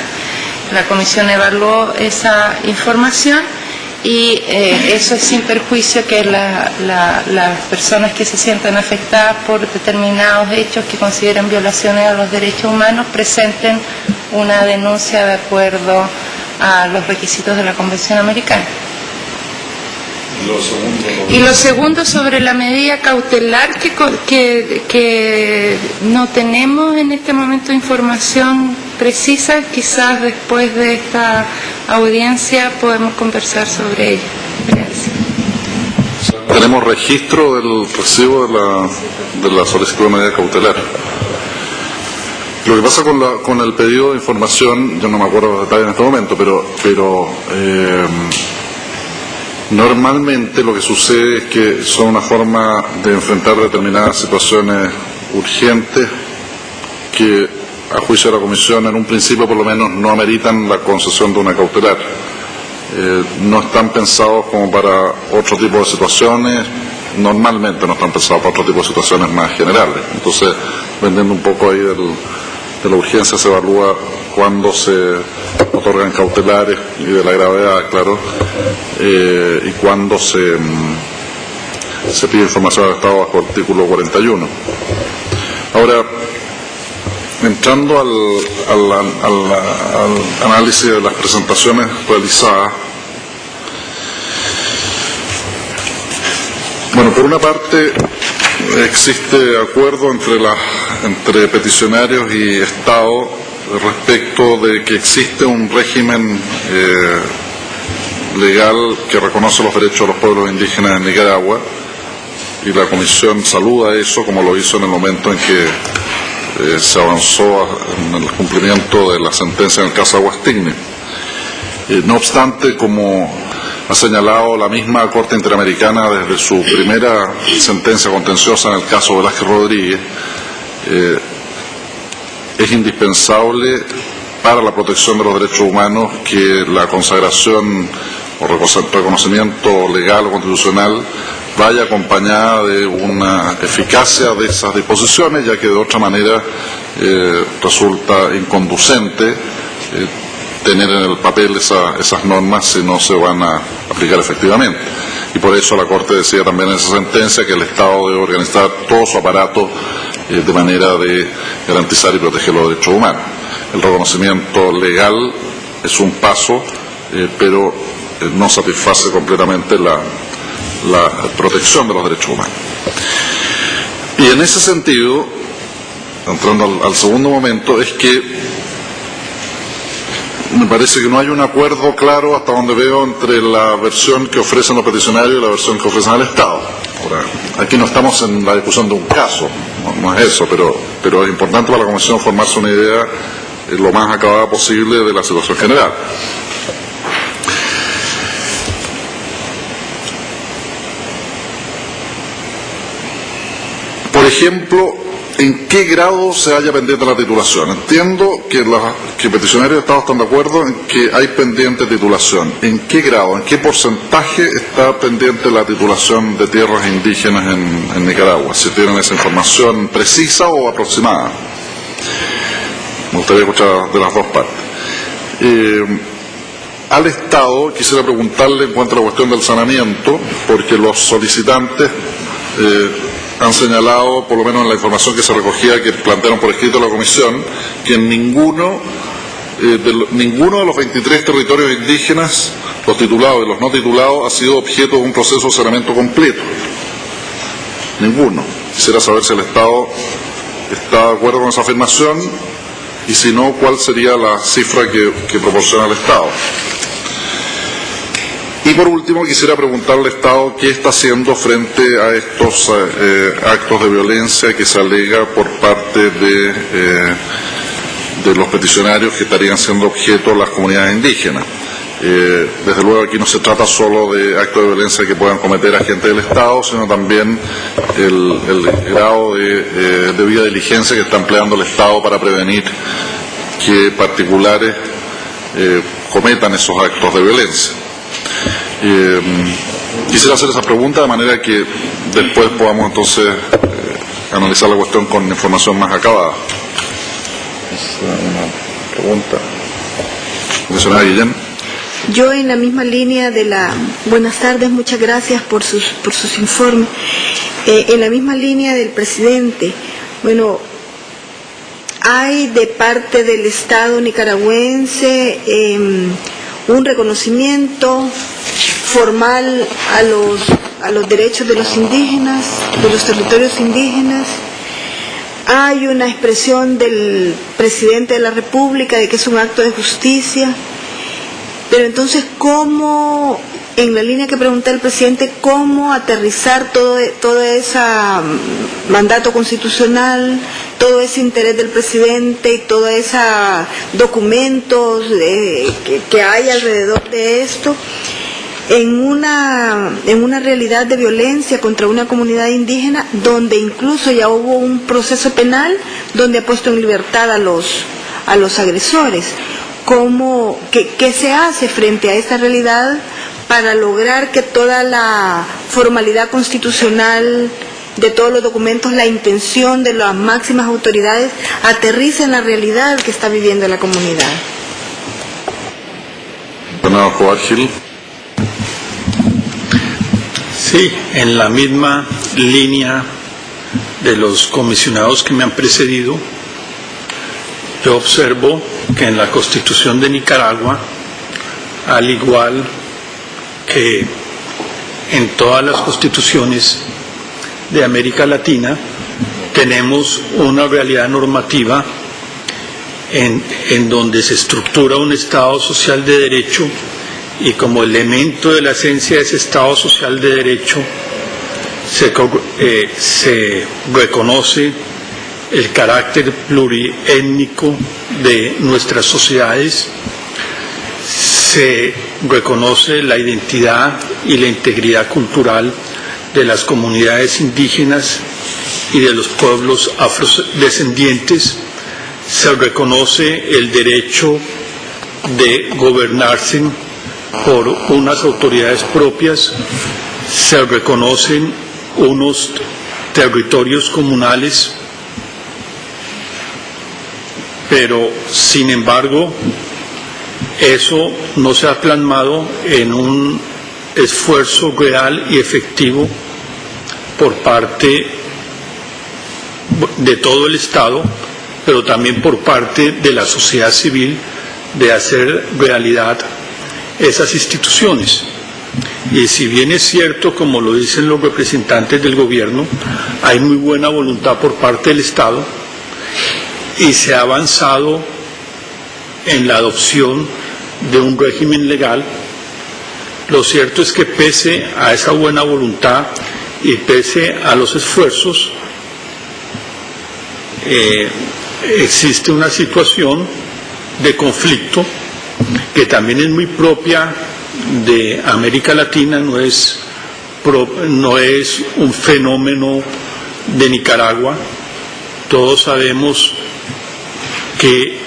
La comisión evaluó esa información y eso es sin perjuicio que las personas que se sientan afectadas por determinados hechos que consideren violaciones a los derechos humanos presenten una denuncia de acuerdo a los requisitos de la Convención Americana. Y lo segundo, sobre la medida cautelar, que no tenemos en este momento información precisa, quizás después de esta audiencia podemos conversar sobre ella. Gracias. Tenemos registro del recibo de la solicitud de medida cautelar. Lo que pasa con el pedido de información, yo no me acuerdo los detalles en este momento, pero normalmente lo que sucede es que son una forma de enfrentar determinadas situaciones urgentes que, a juicio de la Comisión, en un principio por lo menos no ameritan la concesión de una cautelar. No están pensados como para otro tipo de situaciones, normalmente no están pensados para otro tipo de situaciones más generales. Entonces, dependiendo un poco ahí de la urgencia, se evalúa cuándo se otorgan cautelares y de la gravedad, claro, y cuándo se pide información al Estado bajo el artículo 41. Ahora, entrando al análisis de las presentaciones realizadas, bueno, por una parte existe acuerdo entre peticionarios y Estado respecto de que existe un régimen legal que reconoce los derechos de los pueblos indígenas en Nicaragua, y la Comisión saluda eso, como lo hizo en el momento en que se avanzó en el cumplimiento de la sentencia en el caso Aguastigni. No obstante, como ha señalado la misma Corte Interamericana desde su primera sentencia contenciosa en el caso Velázquez Rodríguez, es indispensable para la protección de los derechos humanos que la consagración o reconocimiento legal o constitucional vaya acompañada de una eficacia de esas disposiciones, ya que de otra manera resulta inconducente tener en el papel esas normas si no se van a aplicar efectivamente. Y por eso la Corte decía también en esa sentencia que el Estado debe organizar todo su aparato de manera de garantizar y proteger los derechos humanos. El reconocimiento legal es un paso, pero no satisface completamente la protección de los derechos humanos. Y en ese sentido, entrando al segundo momento, es que me parece que no hay un acuerdo claro, hasta donde veo, entre la versión que ofrecen los peticionarios y la versión que ofrecen al Estado. Ahora, aquí no estamos en la discusión de un caso, no es eso, pero es importante para la Comisión formarse una idea lo más acabada posible de la situación general. Por ejemplo, ¿en qué grado se halla pendiente la titulación? Entiendo que peticionarios de Estado están de acuerdo en que hay pendiente titulación. ¿En qué grado, en qué porcentaje está pendiente la titulación de tierras indígenas en Nicaragua? Si tienen esa información precisa o aproximada. Me gustaría escuchar de las dos partes. Al Estado quisiera preguntarle en cuanto a la cuestión del saneamiento, porque los solicitantes han señalado, por lo menos en la información que se recogía, que plantearon por escrito a la Comisión, que en ninguno de los 23 territorios indígenas, los titulados y los no titulados, ha sido objeto de un proceso de saneamiento completo. Ninguno. Quisiera saber si el Estado está de acuerdo con esa afirmación, y si no, cuál sería la cifra que proporciona el Estado. Y por último, quisiera preguntarle al Estado qué está haciendo frente a estos actos de violencia que se alega por parte de los peticionarios que estarían siendo objeto de las comunidades indígenas. Desde luego aquí no se trata solo de actos de violencia que puedan cometer agentes del Estado, sino también el grado de debida diligencia que está empleando el Estado para prevenir que particulares cometan esos actos de violencia. Quisiera hacer esa pregunta de manera que después podamos entonces analizar la cuestión con información más acabada. Es una pregunta. Comisionada Guillén. Yo en la misma línea de la... Buenas tardes, muchas gracias por sus informes. En la misma línea del presidente, bueno, hay de parte del Estado nicaragüense un reconocimiento formal a los derechos de los indígenas, de los territorios indígenas. Hay una expresión del presidente de la República de que es un acto de justicia. Pero entonces, ¿cómo, en la línea que pregunta el presidente, cómo aterrizar todo ese mandato constitucional, todo ese interés del presidente y todos esos documentos que hay alrededor de esto, en una realidad de violencia contra una comunidad indígena, donde incluso ya hubo un proceso penal donde ha puesto en libertad a los agresores? ¿Qué se hace frente a esta realidad para lograr que toda la formalidad constitucional de todos los documentos, la intención de las máximas autoridades, aterrice en la realidad que está viviendo la comunidad? Senador Joar Gil. Sí, en la misma línea de los comisionados que me han precedido, yo observo que en la Constitución de Nicaragua, al igual que en todas las constituciones de América Latina, tenemos una realidad normativa en donde se estructura un Estado social de derecho, y como elemento de la esencia de ese Estado social de derecho se reconoce el carácter pluriétnico de nuestras sociedades, se reconoce la identidad y la integridad cultural de las comunidades indígenas y de los pueblos afrodescendientes, se reconoce el derecho de gobernarse por unas autoridades propias, se reconocen unos territorios comunales, pero sin embargo eso no se ha plasmado en un esfuerzo real y efectivo por parte de todo el Estado, pero también por parte de la sociedad civil, de hacer realidad esas instituciones. Y si bien es cierto, como lo dicen los representantes del gobierno, hay muy buena voluntad por parte del Estado y se ha avanzado en la adopción de un régimen legal, lo cierto es que pese a esa buena voluntad y pese a los esfuerzos, existe una situación de conflicto que también es muy propia de América Latina, no es un fenómeno de Nicaragua. Todos sabemos que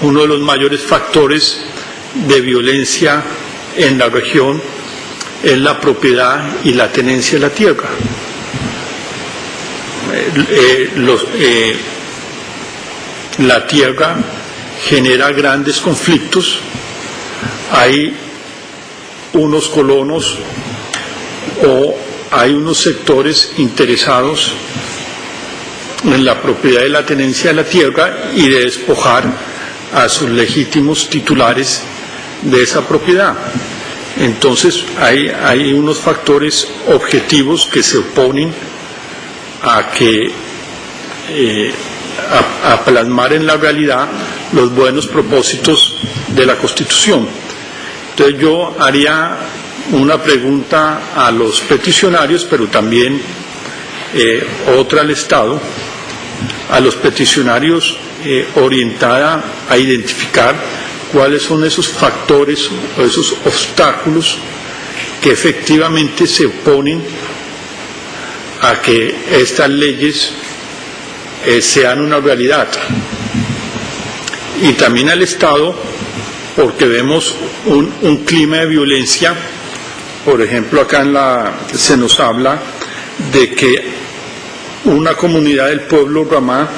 uno de los mayores factores de violencia en la región es la propiedad y la tenencia de la tierra. La tierra genera grandes conflictos. Hay unos colonos o hay unos sectores interesados en la propiedad y la tenencia de la tierra y de despojar a sus legítimos titulares de esa propiedad. Entonces hay unos factores objetivos que se oponen a plasmar en la realidad los buenos propósitos de la Constitución. Entonces yo haría una pregunta a los peticionarios, pero también otra al Estado, a los peticionarios orientada a identificar cuáles son esos factores o esos obstáculos que efectivamente se oponen a que estas leyes sean una realidad. Y también al Estado, porque vemos un clima de violencia. Por ejemplo, acá se nos habla de que una comunidad del pueblo Ramá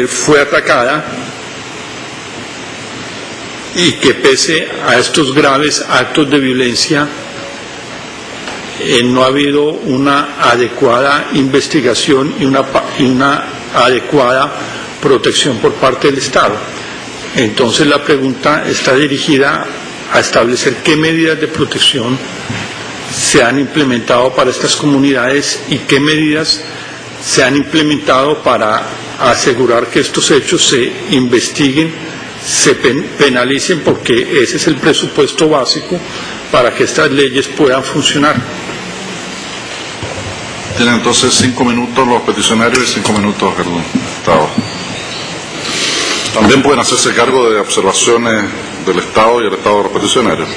fue atacada y que pese a estos graves actos de violencia no ha habido una adecuada investigación y una adecuada protección por parte del Estado. Entonces la pregunta está dirigida a establecer qué medidas de protección se han implementado para estas comunidades y qué medidas se han implementado para asegurar que estos hechos se investiguen, se penalicen, porque ese es el presupuesto básico para que estas leyes puedan funcionar. Tienen entonces 5 minutos los peticionarios y 5 minutos el Estado. También pueden hacerse cargo de observaciones del Estado y el Estado de los peticionarios.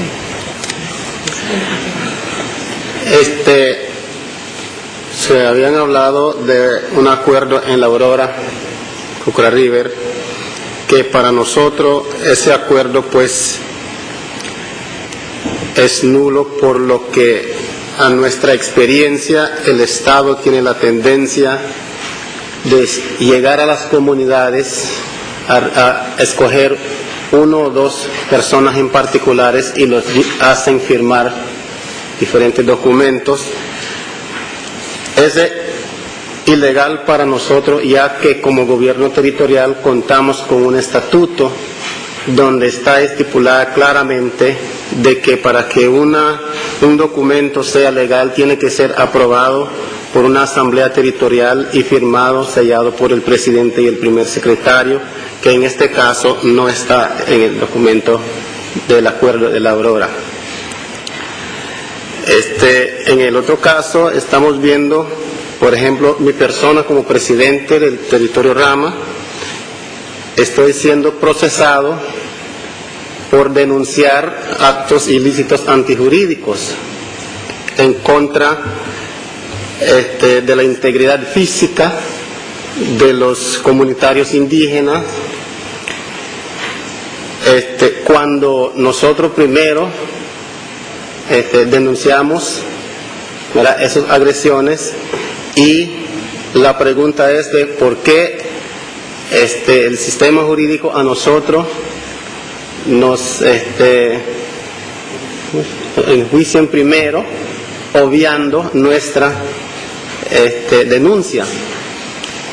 Se habían hablado de un acuerdo en la Aurora, Cucura River, que para nosotros ese acuerdo pues es nulo, por lo que a nuestra experiencia el Estado tiene la tendencia de llegar a las comunidades a escoger 1 o 2 personas en particulares y los hacen firmar diferentes documentos. Es ilegal para nosotros, ya que como gobierno territorial contamos con un estatuto donde está estipulada claramente de que para que un documento sea legal tiene que ser aprobado por una asamblea territorial y firmado, sellado por el presidente y el primer secretario, que en este caso no está en el documento del acuerdo de la Aurora. En el otro caso estamos viendo, por ejemplo, mi persona como presidente del territorio Rama, estoy siendo procesado por denunciar actos ilícitos antijurídicos en contra de la integridad física de los comunitarios indígenas, cuando nosotros primero denunciamos, ¿verdad?, esas agresiones, y la pregunta es de por qué el sistema jurídico a nosotros nos enjuician primero, obviando nuestra denuncia.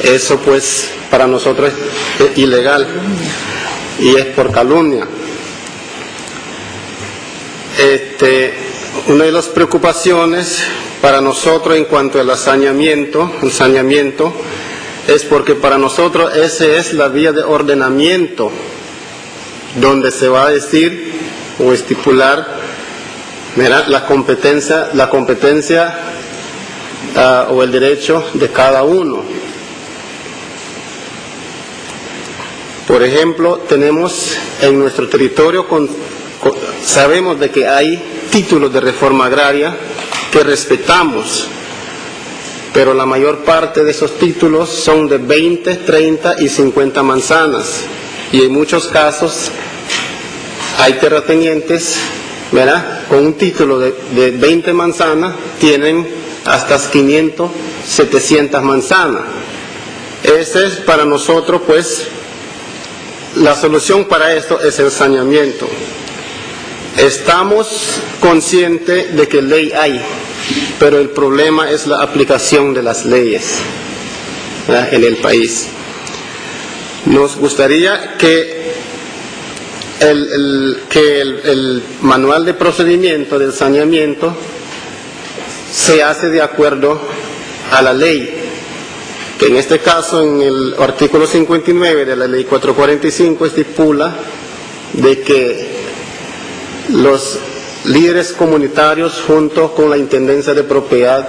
Eso pues para nosotros es ilegal y es por calumnia. Una de las preocupaciones para nosotros en cuanto al saneamiento es porque para nosotros esa es la vía de ordenamiento donde se va a decir o estipular, ¿verdad?, la competencia o el derecho de cada uno. Por ejemplo, tenemos en nuestro territorio, sabemos de que hay títulos de reforma agraria que respetamos, pero la mayor parte de esos títulos son de 20, 30 y 50 manzanas, y en muchos casos hay terratenientes, ¿verdad?, con un título de 20 manzanas tienen hasta 500, 700 manzanas. Ese es para nosotros pues la solución para esto es el saneamiento. Estamos conscientes de que ley hay, pero el problema es la aplicación de las leyes, ¿verdad?, en el país. Nos gustaría que el manual de procedimiento del saneamiento se hace de acuerdo a la ley, que en este caso en el artículo 59 de la ley 445 estipula de que los líderes comunitarios junto con la intendencia de propiedad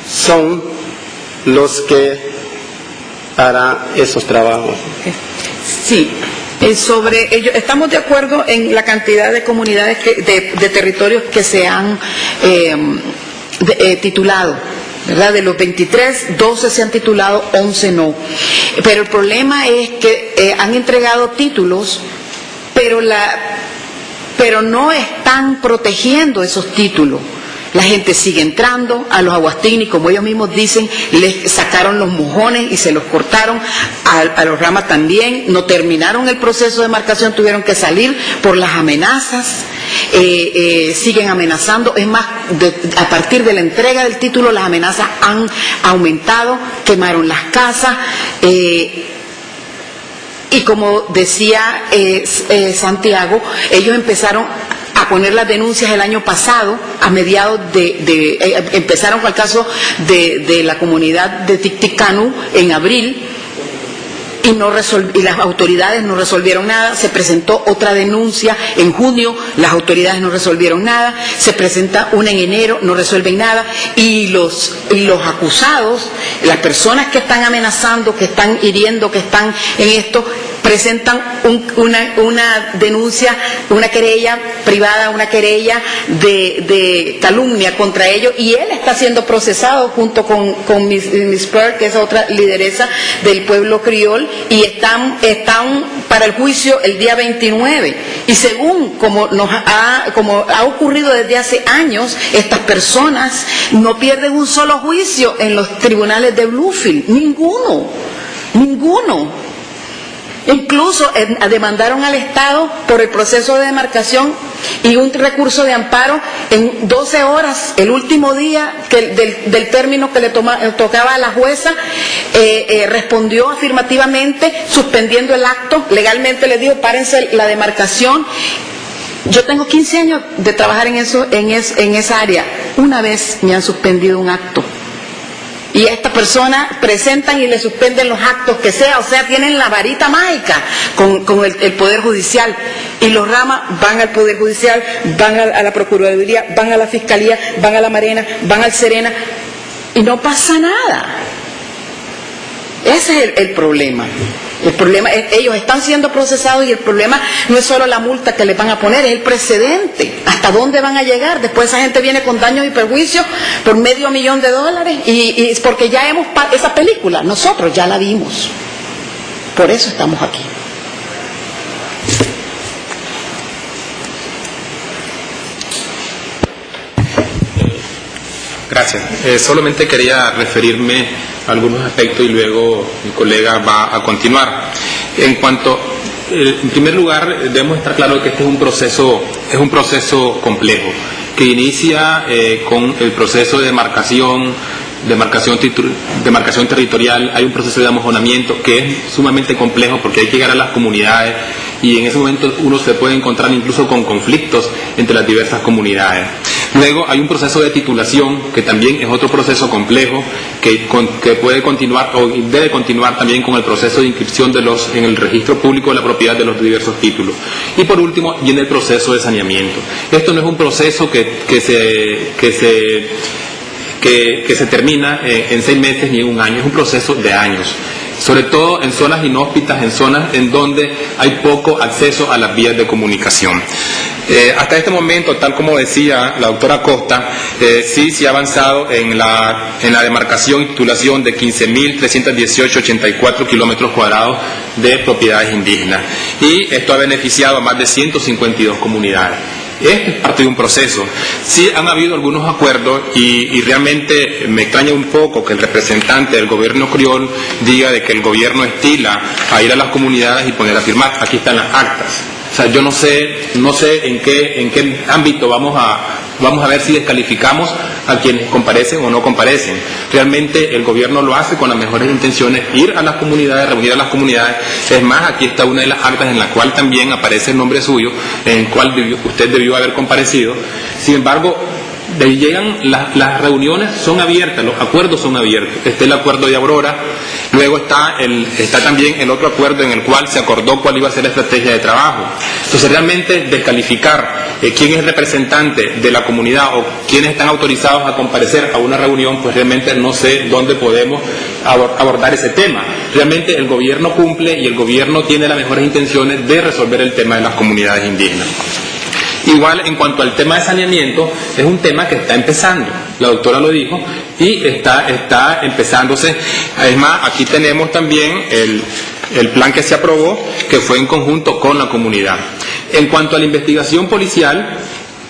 son los que harán esos trabajos. Sí, Estamos de acuerdo en la cantidad de comunidades, de territorios que se han titulado, ¿verdad? De los 23, 12 se han titulado, 11 no. Pero el problema es que han entregado títulos, pero no están protegiendo esos títulos. La gente sigue entrando a los aguastini, como ellos mismos dicen, les sacaron los mojones y se los cortaron, a los ramas también, no terminaron el proceso de marcación, tuvieron que salir por las amenazas, siguen amenazando, es más, a partir de la entrega del título las amenazas han aumentado, quemaron las casas, y como decía Santiago, ellos empezaron a poner las denuncias el año pasado, a mediados empezaron con el caso de la comunidad de Ticticanu en abril, y las autoridades no resolvieron nada. Se presentó otra denuncia en junio, las autoridades no resolvieron nada, se presenta una en enero, no resuelven nada, y los acusados, las personas que están amenazando, que están hiriendo, que están en esto, presentan una denuncia, una querella privada, una querella de calumnia contra ellos, y él está siendo procesado junto con Miss Pearl, que es otra lideresa del pueblo criol, y están para el juicio el día 29. Y según como ha ocurrido desde hace años, estas personas no pierden un solo juicio en los tribunales de Bluefield, ninguno. Incluso demandaron al Estado por el proceso de demarcación y un recurso de amparo en 12 horas, el último día del término que le tocaba a la jueza, respondió afirmativamente, suspendiendo el acto, legalmente le dijo, párense la demarcación. Yo tengo 15 años de trabajar en esa área, una vez me han suspendido un acto. Y estas personas presentan y le suspenden los actos que sea, o sea, tienen la varita mágica con el Poder Judicial. Y los ramas van al Poder Judicial, van a la Procuraduría, van a la Fiscalía, van a la Marina, van al Serena, y no pasa nada. Ese es el problema. El problema es ellos están siendo procesados, y el problema no es solo la multa que les van a poner, es el precedente. ¿Hasta dónde van a llegar? Después esa gente viene con daños y perjuicios por $500,000, y es porque ya esa película, nosotros ya la vimos. Por eso estamos aquí. Gracias. Solamente quería referirme a algunos aspectos y luego mi colega va a continuar. En primer lugar, debemos estar claros que este es un proceso complejo, que inicia con el proceso de demarcación territorial. Hay un proceso de amojonamiento que es sumamente complejo porque hay que llegar a las comunidades, y en ese momento uno se puede encontrar incluso con conflictos entre las diversas comunidades. Luego hay un proceso de titulación, que también es otro proceso complejo, que puede continuar o debe continuar también con el proceso de inscripción en el registro público de la propiedad de los diversos títulos. Y por último viene el proceso de saneamiento. Esto no es un proceso que se termina en 6 meses ni en un año, es un proceso de años, sobre todo en zonas inhóspitas, en zonas en donde hay poco acceso a las vías de comunicación. Hasta este momento, tal como decía la doctora Costa, sí se ha avanzado en la demarcación y titulación de 15.318,84 kilómetros cuadrados de propiedades indígenas, y esto ha beneficiado a más de 152 comunidades. Este es parte de un proceso. Sí han habido algunos acuerdos, y realmente me extraña un poco que el representante del gobierno criol diga de que el gobierno estila a ir a las comunidades y poner a firmar. Aquí están las actas. O sea, yo no sé en qué ámbito vamos a ver si descalificamos a quienes comparecen o no comparecen. Realmente el gobierno lo hace con las mejores intenciones, ir a las comunidades, reunir a las comunidades. Es más, aquí está una de las actas en la cual también aparece el nombre suyo, en el cual usted debió haber comparecido. Sin embargo, de ahí llegan las reuniones, son abiertas, los acuerdos son abiertos. Está el acuerdo de Aurora, luego está también el otro acuerdo en el cual se acordó cuál iba a ser la estrategia de trabajo. Entonces, realmente descalificar quién es representante de la comunidad o quiénes están autorizados a comparecer a una reunión, pues realmente no sé dónde podemos abordar ese tema. Realmente el gobierno cumple y el gobierno tiene las mejores intenciones de resolver el tema de las comunidades indígenas. Igual, en cuanto al tema de saneamiento, es un tema que está empezando, la doctora lo dijo, y está empezándose. Además, aquí tenemos también el plan que se aprobó, que fue en conjunto con la comunidad. En cuanto a la investigación policial,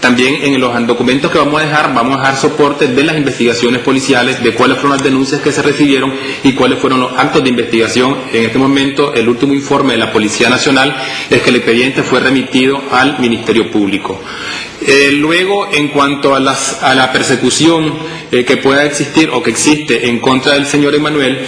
también en los documentos que vamos a dejar soporte de las investigaciones policiales, de cuáles fueron las denuncias que se recibieron y cuáles fueron los actos de investigación. En este momento, el último informe de la Policía Nacional es que el expediente fue remitido al Ministerio Público. Luego, en cuanto a la persecución que pueda existir o que existe en contra del señor Emanuel,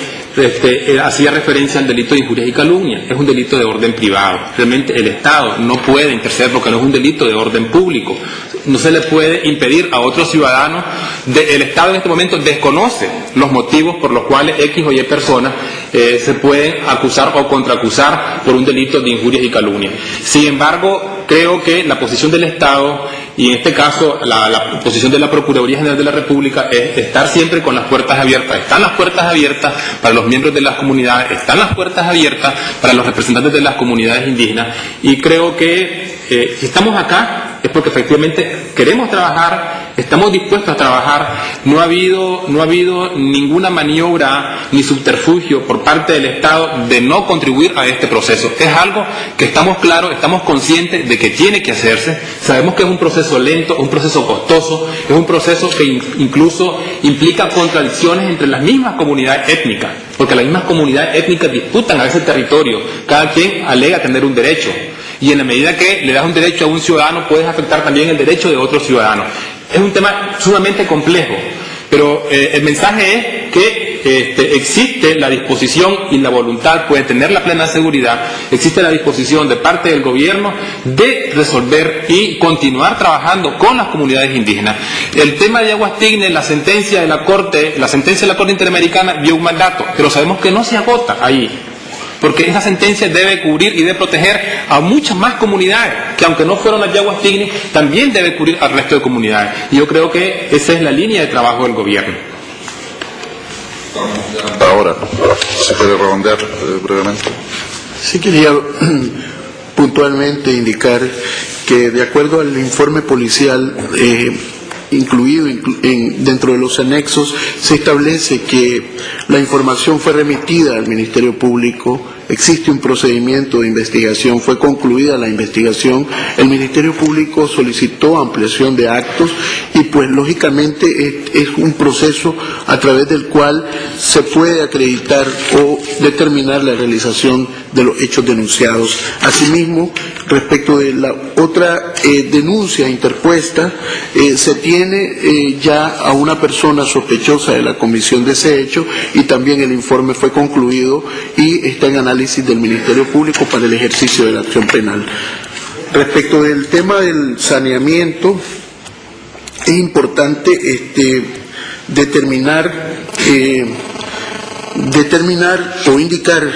hacía referencia al delito de injurias y calumnia. Es un delito de orden privado. Realmente el Estado no puede interceder porque no es un delito de orden público. No se le puede impedir a otros ciudadanos. El Estado en este momento desconoce los motivos por los cuales X o Y personas se pueden acusar o contraacusar por un delito de injurias y calumnia. Sin embargo, creo que la posición del Estado, y en este caso la posición de la Procuraduría General de la República, es estar siempre con las puertas abiertas. Están las puertas abiertas para los miembros de las comunidades, están las puertas abiertas para los representantes de las comunidades indígenas, y creo que si estamos acá es porque efectivamente queremos trabajar, estamos dispuestos a trabajar. No ha habido ninguna maniobra ni subterfugio por parte del Estado de no contribuir a este proceso. Es algo que estamos claros, estamos conscientes de que tiene que hacerse. Sabemos que es un proceso lento, un proceso costoso, es un proceso que incluso implica contradicciones entre las mismas comunidades étnicas, porque las mismas comunidades étnicas disputan a ese territorio, cada quien alega tener un derecho. Y en la medida que le das un derecho a un ciudadano, puedes afectar también el derecho de otros ciudadanos. Es un tema sumamente complejo, pero el mensaje es que existe la disposición y la voluntad, puede tener la plena seguridad, existe la disposición de parte del gobierno de resolver y continuar trabajando con las comunidades indígenas. El tema de Yaguas Tignes, la sentencia de la Corte Interamericana dio un mandato, pero sabemos que no se agota ahí, porque esa sentencia debe cubrir y debe proteger a muchas más comunidades, que aunque no fueron las Yaguas Tignes, también debe cubrir al resto de comunidades. Y yo creo que esa es la línea de trabajo del gobierno. Ahora, si puede redondear brevemente. Sí, quería puntualmente indicar que de acuerdo al informe policial incluido dentro de los anexos, se establece que la información fue remitida al Ministerio Público, existe un procedimiento de investigación, fue concluida la investigación, el Ministerio Público solicitó ampliación de actos y pues lógicamente es un proceso a través del cual se puede acreditar o determinar la realización de los hechos denunciados. Asimismo, respecto de la otra denuncia interpuesta, se tiene ya a una persona sospechosa de la comisión de ese hecho y también el informe fue concluido y está en análisis del Ministerio Público para el ejercicio de la acción penal. Respecto del tema del saneamiento, es importante determinar o indicar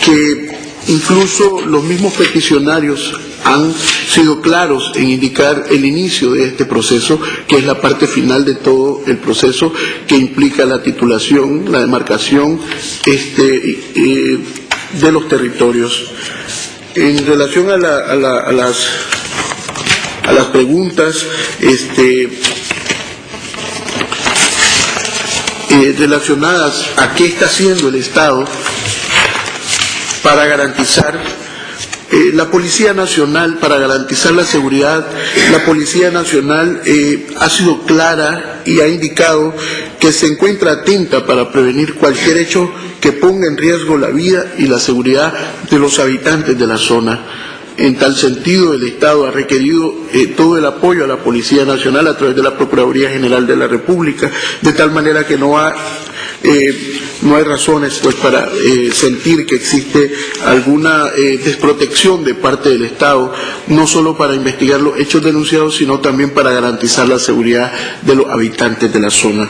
que incluso los mismos peticionarios han sido claros en indicar el inicio de este proceso, que es la parte final de todo el proceso, que implica la titulación, la demarcación de los territorios. En relación a las preguntas relacionadas a qué está haciendo el Estado para garantizar la Policía Nacional, para garantizar la seguridad, la Policía Nacional ha sido clara y ha indicado que se encuentra atenta para prevenir cualquier hecho que ponga en riesgo la vida y la seguridad de los habitantes de la zona. En tal sentido, el Estado ha requerido todo el apoyo a la Policía Nacional a través de la Procuraduría General de la República, de tal manera que no ha no hay razones pues para sentir que existe alguna desprotección de parte del Estado, no solo para investigar los hechos denunciados, sino también para garantizar la seguridad de los habitantes de la zona.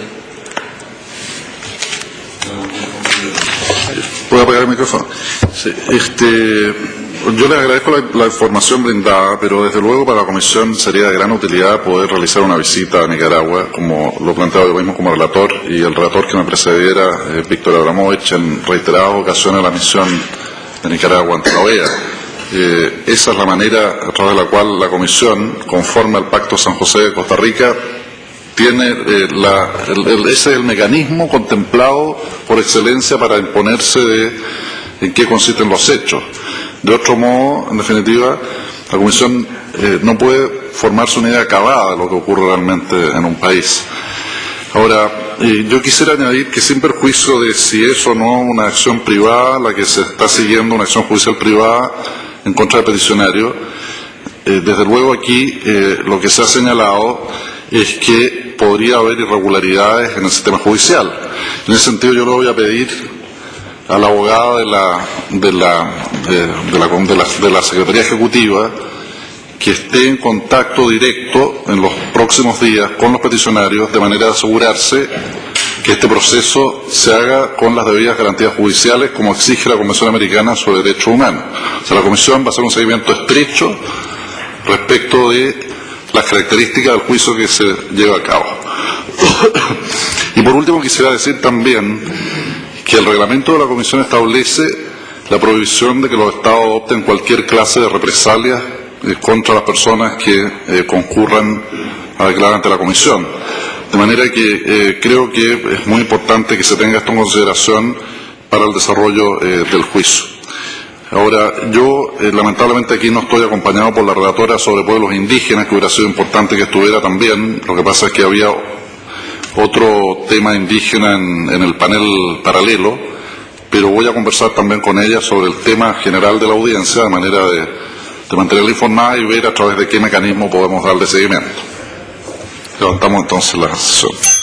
¿Puedo apagar el micrófono? Sí, yo les agradezco la información brindada, pero desde luego para la Comisión sería de gran utilidad poder realizar una visita a Nicaragua, como lo planteaba yo mismo como relator, y el relator que me precediera, Víctor Abramovich, en reiteradas ocasiones la misión de Nicaragua ante la OEA. Esa es la manera a través de la cual la Comisión, conforme al Pacto San José de Costa Rica, tiene ese es el mecanismo contemplado por excelencia para imponerse de en qué consisten los hechos. De otro modo, en definitiva, la Comisión no puede formarse una idea acabada de lo que ocurre realmente en un país. Ahora, yo quisiera añadir que sin perjuicio de si es o no una acción privada la que se está siguiendo, una acción judicial privada en contra del peticionario, desde luego aquí lo que se ha señalado es que podría haber irregularidades en el sistema judicial. En ese sentido yo le voy a pedir a la abogada de la Secretaría Ejecutiva que esté en contacto directo en los próximos días con los peticionarios de manera de asegurarse que este proceso se haga con las debidas garantías judiciales como exige la Convención Americana sobre Derechos Humanos. O sea, la Comisión va a hacer un seguimiento estrecho respecto de las características del juicio que se lleva a cabo. Y por último quisiera decir también que el reglamento de la Comisión establece la prohibición de que los Estados adopten cualquier clase de represalias contra las personas que concurran a declarar ante la Comisión. De manera que creo que es muy importante que se tenga esto en consideración para el desarrollo del juicio. Ahora, yo lamentablemente aquí no estoy acompañado por la relatora sobre pueblos indígenas, que hubiera sido importante que estuviera también. Lo que pasa es que había otro tema indígena en el panel paralelo, pero voy a conversar también con ella sobre el tema general de la audiencia, de manera de mantenerla informada y ver a través de qué mecanismo podemos darle seguimiento. Levantamos entonces la sesión.